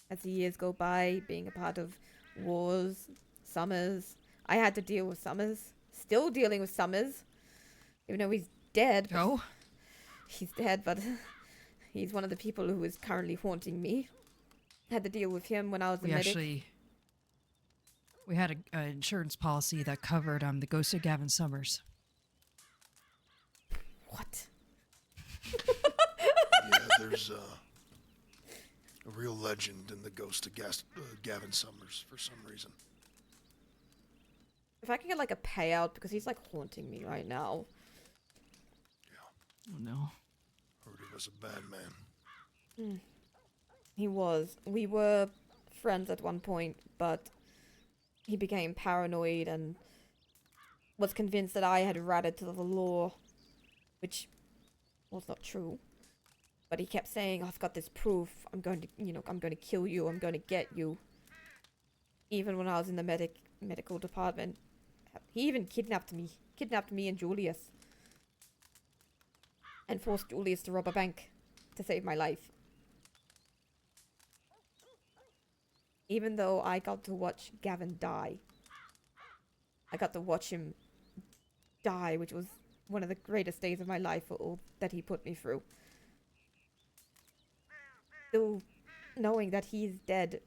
as the years go by, being a part of wars, Summers. I had to deal with Summers. Still dealing with Summers. Even though he's dead. Oh? He's dead, but he's one of the people who is currently haunting me. Had to deal with him when I was a medic. We had an insurance policy that covered the ghost of Gavin Summers. What? Yeah, there's a real legend in the ghost of Gavin Summers for some reason. If I can get like a payout, because he's like haunting me right now. Yeah. Oh no. Heard he was a bad man. He was. We were friends at one point, but he became paranoid and was convinced that I had ratted to the law, which was not true. But he kept saying, I've got this proof. I'm going to kill you. I'm going to get you. Even when I was in the medical department. He even kidnapped me and Julius. And forced Julius to rob a bank to save my life. Even though I got to watch Gavin die. I got to watch him die, which was one of the greatest days of my life for all that he put me through. Still knowing that he's dead.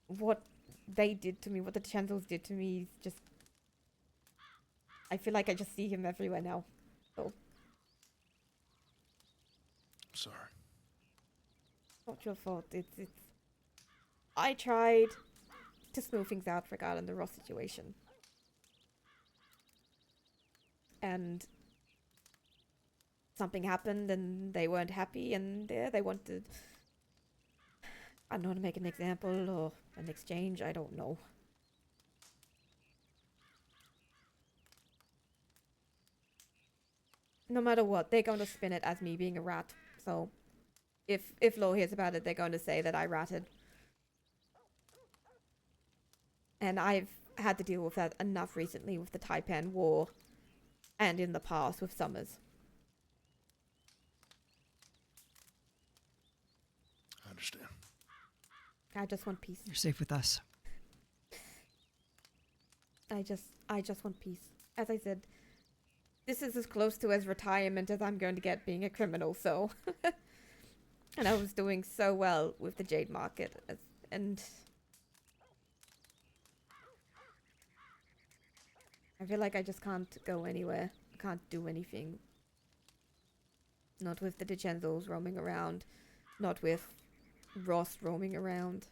What they did to me, what the Chancels did to me, is just... I feel like I just see him everywhere now. So... Sorry. Not your fault. It's... I tried to smooth things out regarding the Ross situation. And... something happened and they weren't happy and they wanted... I don't know, to make an example or an exchange, I don't know. no matter what, they're going to spin it as me being a rat. So, if Law hears about it, they're going to say that I ratted. And I've had to deal with that enough recently with the Taipan War, and in the past with Summers. I understand. I just want peace. You're safe with us. I just want peace. As I said, this is as close to as retirement as I'm going to get being a criminal, so. And I was doing so well with the jade market, and I feel like I just can't go anywhere. I can't do anything. Not with the DiCenzos roaming around. Not with Ross roaming around.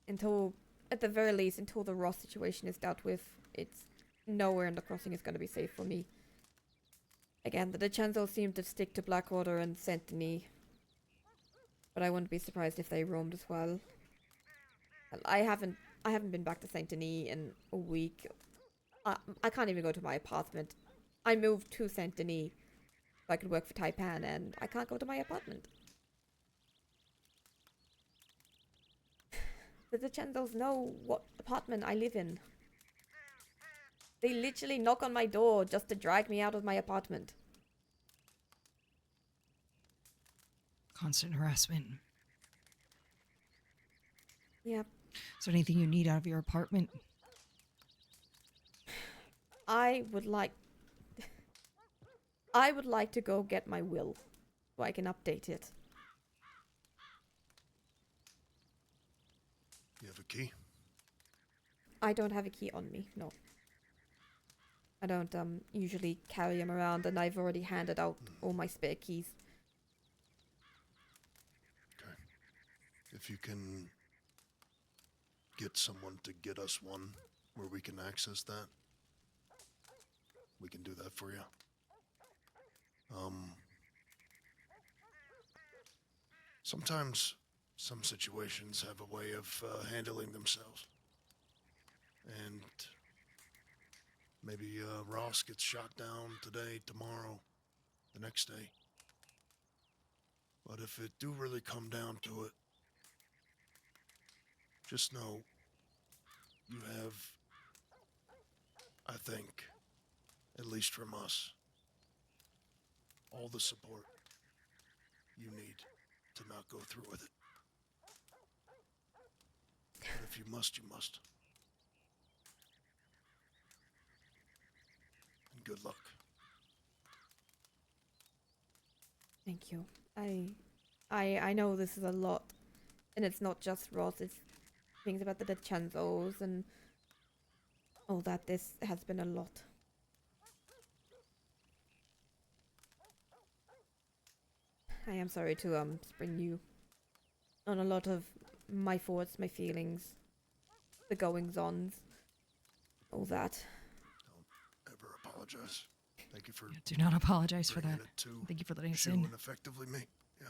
Until, at the very least, until the Ross situation is dealt with, it's nowhere in the crossing is going to be safe for me. Again, the DiCenzos seem to stick to Blackwater and Saint-Denis. But I wouldn't be surprised if they roamed as well. I haven't been back to Saint-Denis in a week. I can't even go to my apartment. I moved to Saint-Denis so I could work for Taipan, and I can't go to my apartment. The DiCenzos know what apartment I live in. They literally knock on my door just to drag me out of my apartment. Constant harassment. Yeah. Is there anything you need out of your apartment? I would like to go get my will so I can update it. You have a key? I don't have a key on me, no. I don't usually carry them around, and I've already handed out all my spare keys. Okay. If you can get someone to get us one where we can access that, we can do that for you. Sometimes some situations have a way of handling themselves. And maybe Ross gets shot down today, tomorrow, the next day. But if it do really come down to it, just know you have, I think, at least from us, all the support you need to not go through with it. But if you must, you must. And good luck. Thank you. I know this is a lot, and it's not just Ross, it's things about the DiCenzos and all that. This has been a lot. I am sorry to spring you on a lot of my thoughts, my feelings, the goings-ons, all that. Don't ever apologize. Thank you for Do not apologize for bringing that. it to Thank you for letting us Shue in. and effectively me. Yeah.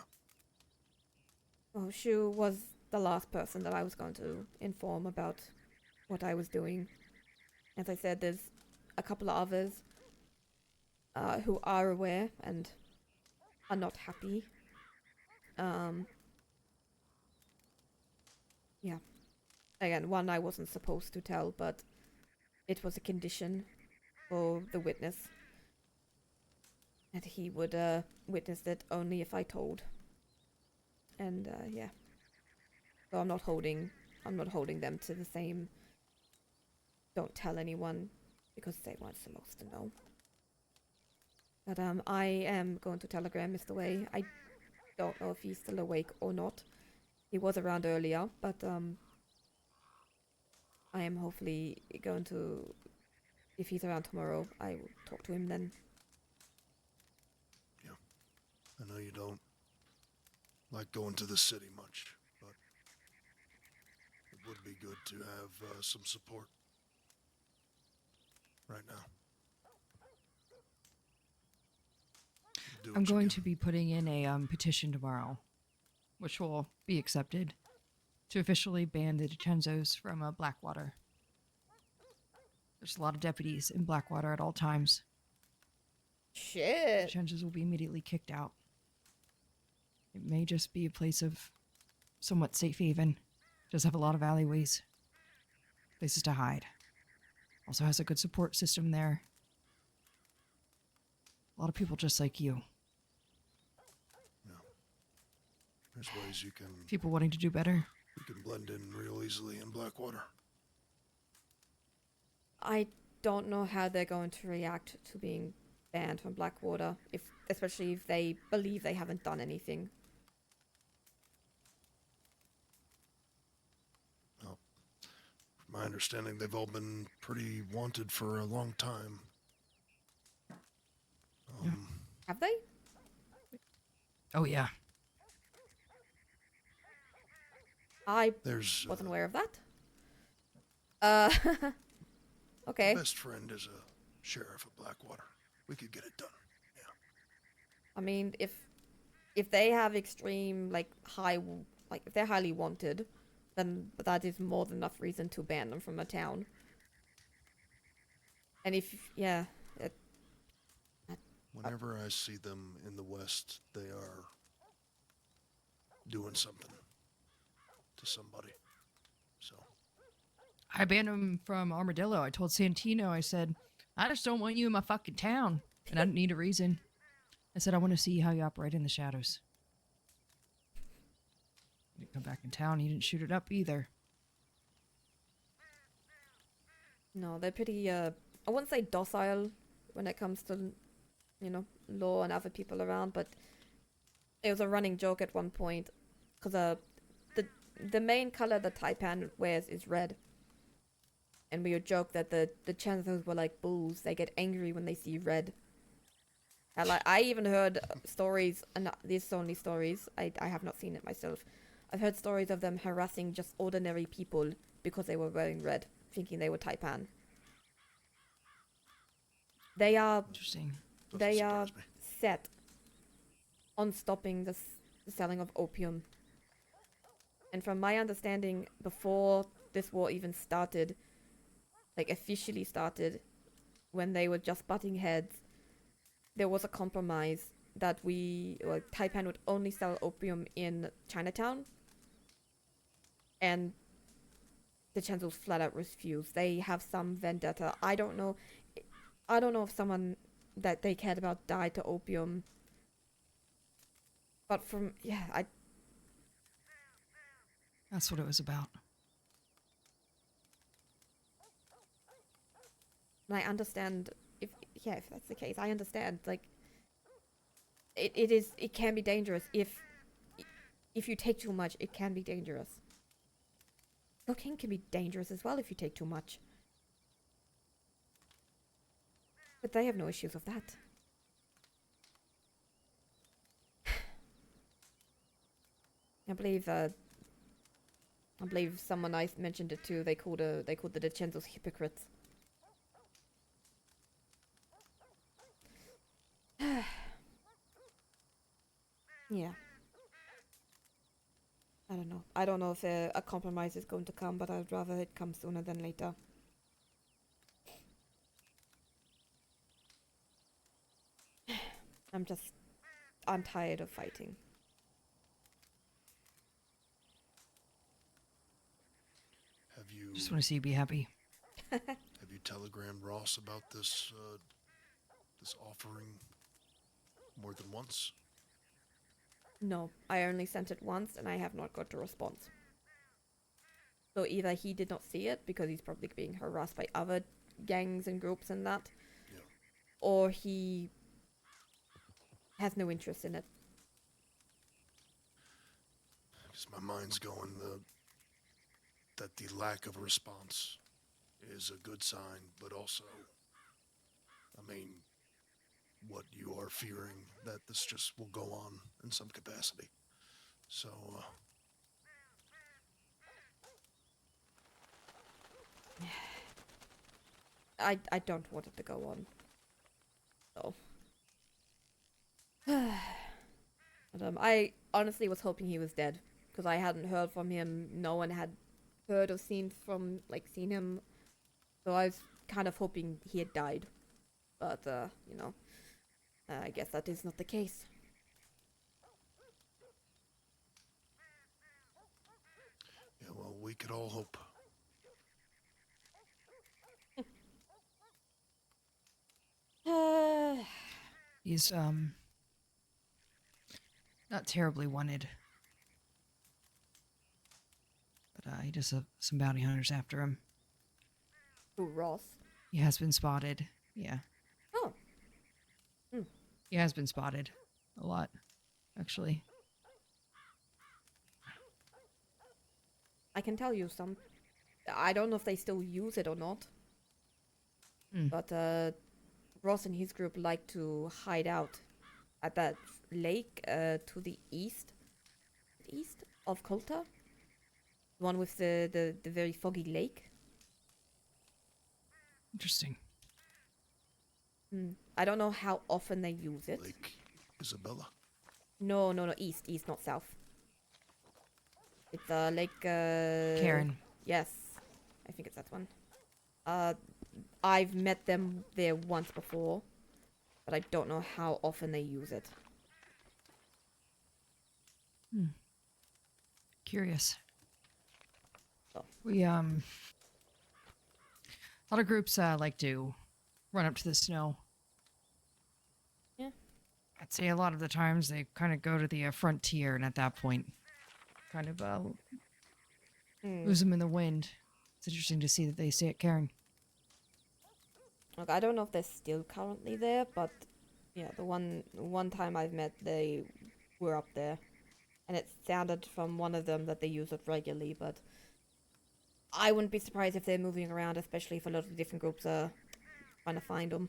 Well, Shue was the last person that I was going to inform about what I was doing. As I said, there's a couple of others who are aware and are not happy. Yeah. Again, one I wasn't supposed to tell, but it was a condition for the witness. And he would witness it only if I told. And yeah. So I'm not holding them to the same don't tell anyone because they weren't supposed to know. But I am going to telegram Mr. Way. I don't know if he's still awake or not. He was around earlier, but I am hopefully going to, if he's around tomorrow, I will talk to him then. Yeah. I know you don't like going to the city much, but it would be good to have some support right now. Do I'm what you going can. to be putting in a petition tomorrow, which will be accepted, to officially ban the DiCenzos from Blackwater. There's a lot of deputies in Blackwater at all times. The Shit. chances will be immediately kicked out. It may just be a place of somewhat safe haven. Does have a lot of alleyways, places to hide. Also has a good support system there. A lot of people just like you. Yeah. There's ways you can People wanting to do better. blend in real easily in Blackwater. I don't know how they're going to react to being banned from Blackwater, especially if they believe they haven't done anything. Well, from my understanding, they've all been pretty wanted for a long time. Have they? Oh, yeah. I There's wasn't aware of that. Okay. my best friend is a sheriff of Blackwater. We could get it done. Yeah. I mean, if they have extreme if they're highly wanted, then that is more than enough reason to ban them from a town. And Whenever I see them in the West, they are doing something to somebody. So, I banned him from Armadillo. I told Santino, I said, I just don't want you in my fucking town. And I didn't need a reason. I said, I want to see how you operate in the shadows. He didn't come back in town. He didn't shoot it up either. no, they're pretty. I wouldn't say docile when it comes to, law and other people around, but it was a running joke at one point because the main color the Taipan wears is red. And we would joke that the Chancellors were like bulls. They get angry when they see red. And I even heard stories, and these are only stories. I have not seen it myself. I've heard stories of them harassing just ordinary people because they were wearing red, thinking they were Taipan. They are Interesting. they are surprise me. set on stopping the selling of opium. And from my understanding, before this war even started, officially started, when they were just butting heads, there was a compromise that Taipan would only sell opium in Chinatown. And the Chancellors flat out refused. They have some vendetta. I don't know if someone that they cared about died to opium. But That's what it was about. and I understand if that's the case. I understand. It can be dangerous if you take too much. It can be dangerous. Cocaine can be dangerous as well if you take too much. But they have no issues with that. I believe someone I mentioned it too. They called the DeCenzo's hypocrites. Yeah. I don't know. I don't know if a compromise is going to come, but I'd rather it come sooner than later. I'm tired of fighting. Have you Just want to see you be happy. have you telegrammed Ross about this this offering more than once? No, I only sent it once and I have not got a response. So either he did not see it because he's probably being harassed by other gangs and groups and that, Yeah. or he has no interest in it. Because my mind's going that the lack of a response is a good sign, but also, I mean, what you are fearing, that this just will go on in some capacity. So, I don't want it to go on. So. But, I honestly was hoping he was dead because I hadn't heard from him. No one had heard or seen him. So I was kind of hoping he had died. But, you know, I guess that is not the case. Yeah, well, we could all hope. He's not terribly wanted. But he does have some bounty hunters after him. Who, Ross? He has been spotted. Yeah. Oh. Hmm. He has been spotted. A lot, actually. I can tell you some. I don't know if they still use it or not. But Ross and his group like to hide out at that lake to the east of Colta. The one with the very foggy lake. Interesting. I don't know how often they use it. Lake Isabella. No, east, not south. It's Lake Karen. Yes, I think it's that one. I've met them there once before, but I don't know how often they use it. Curious. Oh. We a lot of groups like to run up to the snow. Yeah. I'd say a lot of the times they kind of go to the frontier, and at that point, kind of lose them in the wind. It's interesting to see that they stay at Cairn. Look, I don't know if they're still currently there, but yeah, the one time I've met, they were up there, and it sounded from one of them that they use it regularly. But I wouldn't be surprised if they're moving around, especially if a lot of different groups are trying to find them.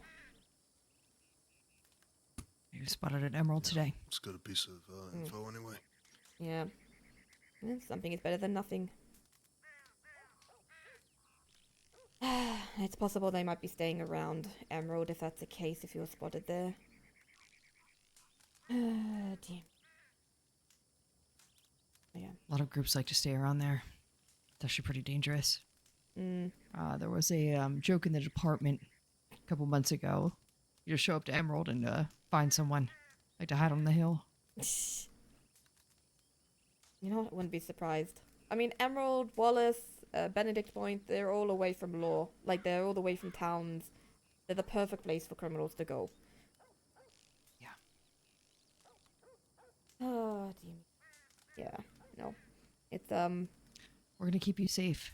You spotted an emerald today. It's got a piece of info anyway. Yeah, something is better than nothing. It's possible they might be staying around Emerald if that's the case, if you were spotted there. Damn. Yeah. A lot of groups like to stay around there. It's actually pretty dangerous. There was a joke in the department a couple months ago. You just show up to Emerald and find someone. Like to hide on the hill. You know what? I wouldn't be surprised. I mean, Emerald, Wallace, Benedict Point, they're all away from law. Like, they're all away from towns. They're the perfect place for criminals to go. Yeah. Oh, dear. Yeah, no. It's, We're gonna keep you safe.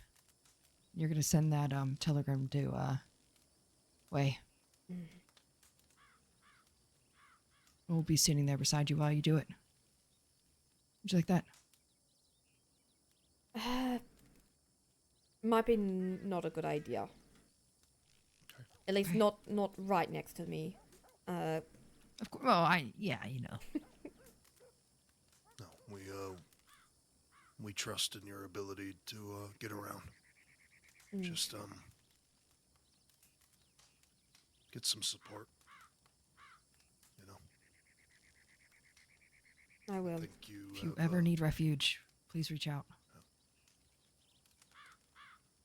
You're gonna send that telegram to Way. We'll be standing there beside you while you do it. Would you like that? might be not a good idea. Okay. At least Okay. not right next to me. Of course. Well, yeah, you know. No, we trust in your ability to get around. Just get some support. You know. I will. I think you. If you have, ever need refuge, please reach out.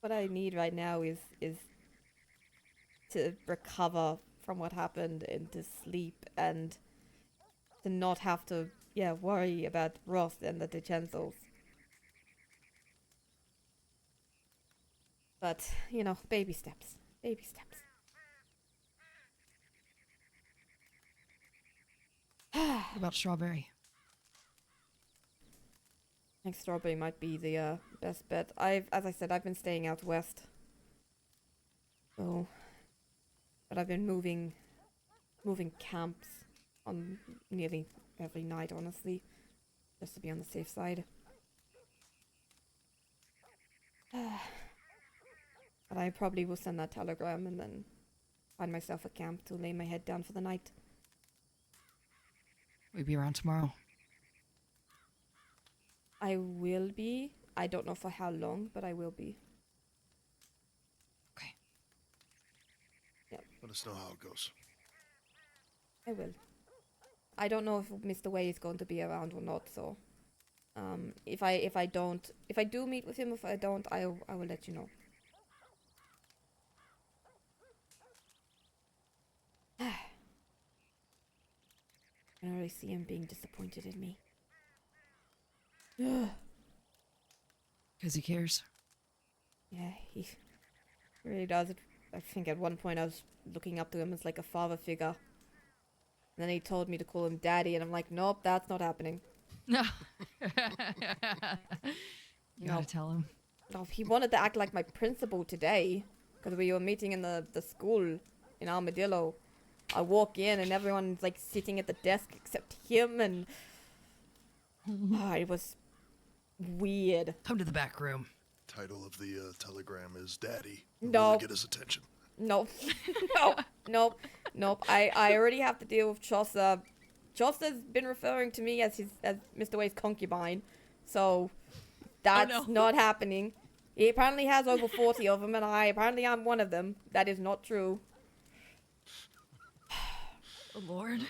What I need right now is to recover from what happened and to sleep and to not have to worry about Ross and the DiCenzos. But, you know, baby steps. Baby steps. What about Strawberry? I think Strawberry might be the best bet. As I said, I've been staying out west. So, but I've been moving camps on nearly every night, honestly, just to be on the safe side. But I probably will send that telegram and then find myself a camp to lay my head down for the night. We'll be around tomorrow. I will be. I don't know for how long, but I will be. Okay. Let us know how it goes. I will. I don't know if Mr. Way is going to be around or not, so if I do meet with him, if I don't, I will let you know. really see him being disappointed in me. Yeah, Because he cares. he really does. I think at one point I was looking up to him as like a father figure. And then he told me to call him daddy, and I'm like, nope, that's not happening. No. You gotta Nope. tell him. Oh, he wanted to act like my principal today, because we were meeting in the school in Armadillo. I walk in and everyone's like sitting at the desk except him, and it was weird. Come to the back room. Title of the telegram is Daddy. No. Really get his attention. Nope. Nope. I already have to deal with Chaucer. Chaucer's been referring to me as Mr. Wade's concubine, so that's no. not happening. He apparently has over 40 of them, and apparently I'm one of them. That is not true. Oh, Lord.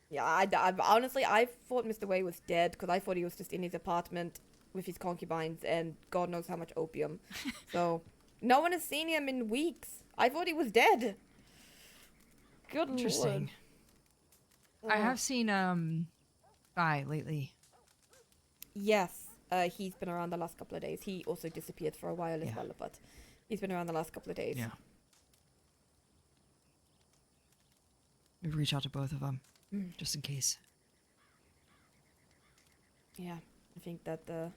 Yeah, I honestly, I thought Mr. Wade was dead, because I thought he was just in his apartment with his concubines and God knows how much opium. So, no one has seen him in weeks. I thought he was dead. Good Interesting. Lord. I have seen, Vi lately. Yes, he's been around the last couple of days. He also disappeared for a while as Yeah. well, but he's been around the last couple of days. Yeah. Maybe reach out to both of them, just in case. Yeah, I think that the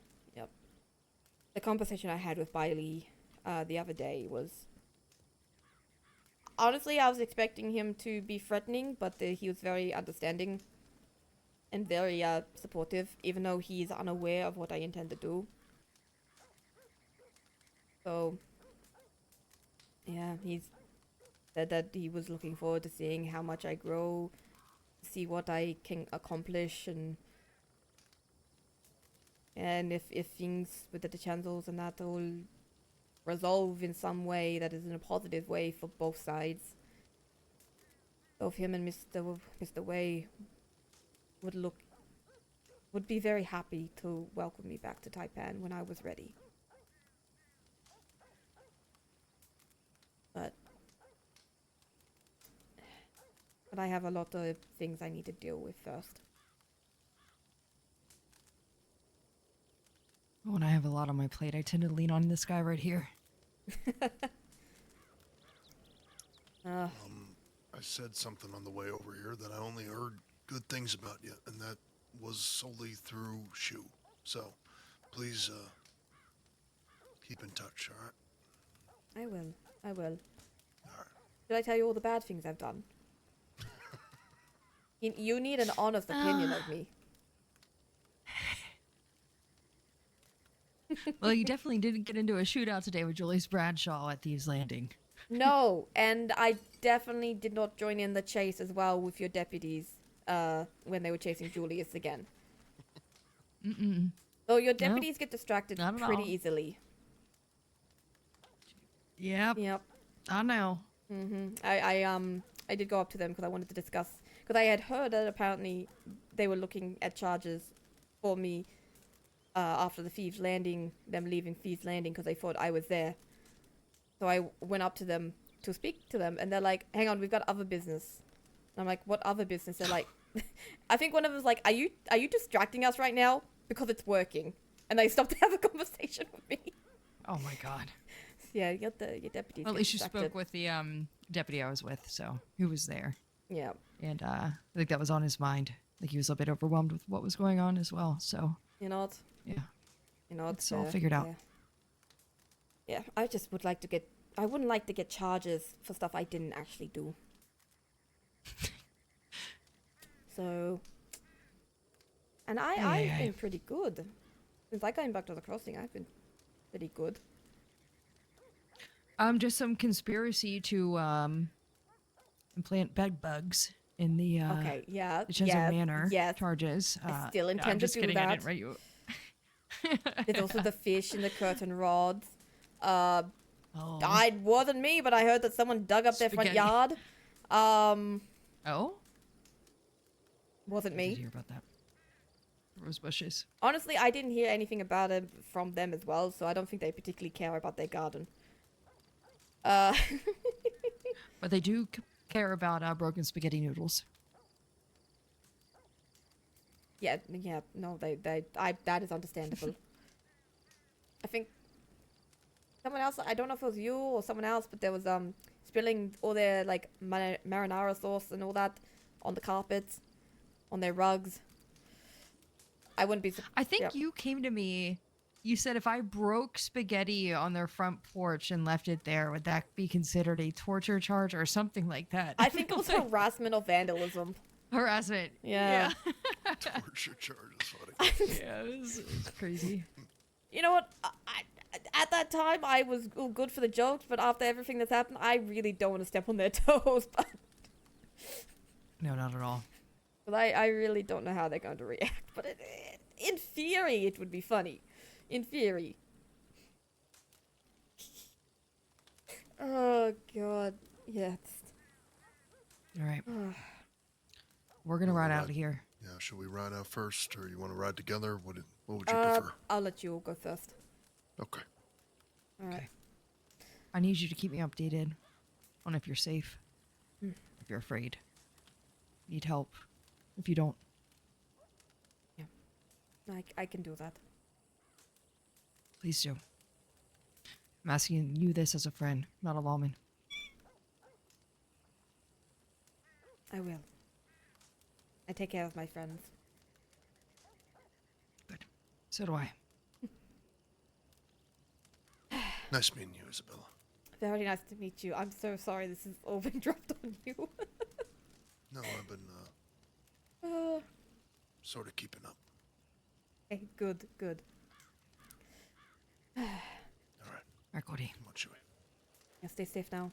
conversation I had with Bailey the other day was... Honestly, I was expecting him to be threatening, but he was very understanding and very supportive, even though he's unaware of what I intend to do. So, yeah, he's said that he was looking forward to seeing how much I grow, see what I can accomplish, and if things with the Chancels and that all resolve in some way that is in a positive way for both sides. Both him and Mr. Wei would be very happy to welcome me back to Taipan when I was ready. But I have a lot of things I need to deal with first. When I have a lot on my plate, I tend to lean on this guy right here. I said something on the way over here that I only heard good things about you, and that was solely through Shue. So, please, keep in touch, alright? I will. Alright. Did I tell you all the bad things I've done? You need an honest opinion of me. Well, you definitely didn't get into a shootout today with Julius Bradshaw at Thieves Landing. No, and I definitely did not join in the chase as well with your deputies when they were chasing Julius again. Mm-mm. So your deputies get distracted Not at pretty all. easily. Yep. Yep. I know. I did go up to them because I wanted to discuss, because I had heard that apparently they were looking at charges for me after the Thieves Landing, them leaving Thieves Landing because they thought I was there. So I went up to them to speak to them, and they're like, hang on, we've got other business. And I'm like, what other business? They're like, I think one of them was like, are you distracting us right now? Because it's working. And they stopped to have a conversation with me. Oh my god. Yeah, your deputies Well, at get least you distracted. spoke with the deputy I was with, so he was there. Yeah. And I think that was on his mind. Like he was a bit overwhelmed with what was going on as well. So You know what? yeah. You know, It's all figured out. Yeah, I just would like to get... I wouldn't like to get charges for stuff I didn't actually do. So... And I've been pretty good. Since I came back to the crossing, I've been pretty good. Just some conspiracy to implant bed bugs in the Okay, yeah. Vincenzo Manor yes. charges. I still no, intend I'm to just do kidding, I that. didn't write you. There's also the fish in the curtain rods. Oh. It wasn't me, but I heard that someone dug up their front Spaghetti. yard. Oh? Wasn't I did me. hear about that. Rose bushes. Honestly, I didn't hear anything about it from them as well, so I don't think they particularly care about their garden. But they do care about broken spaghetti noodles. Yeah, yeah, no, that is understandable. I think someone else, I don't know if it was you or someone else, but there was, spilling all their, like, marinara sauce and all that on the carpets, on their rugs. I wouldn't be, I think yeah. you came to me. You said if I broke spaghetti on their front porch and left it there, would that be considered a torture charge or something like that? I think it was harassment or vandalism. Harassment. Yeah. Torture charge is funny. Yeah, it was crazy. You know what? At that time, I was good for the jokes, but after everything that's happened, I really don't want to step on their toes. No, not at all. But I really don't know how they're going to react. But in theory, it would be funny. In theory. Oh, God. Yes. All right. We're going to ride out of here. Yeah, should we ride out first, or you want to ride together? What would you prefer? I'll let you go first. Okay. All right. Okay. I need you to keep me updated on if you're safe, if you're afraid, need help, if you don't. I can do that. Please do. I'm asking you this as a friend, not a lawman. I will. I take care of my friends. Good. So do I. Nice meeting you, Isabella. Very nice to meet you. I'm so sorry this has all been dropped on you. No, I've been Uh, sort of keeping up. okay, good, good. All right. All right, Goldie. Come on, Shue. Yeah, stay safe now.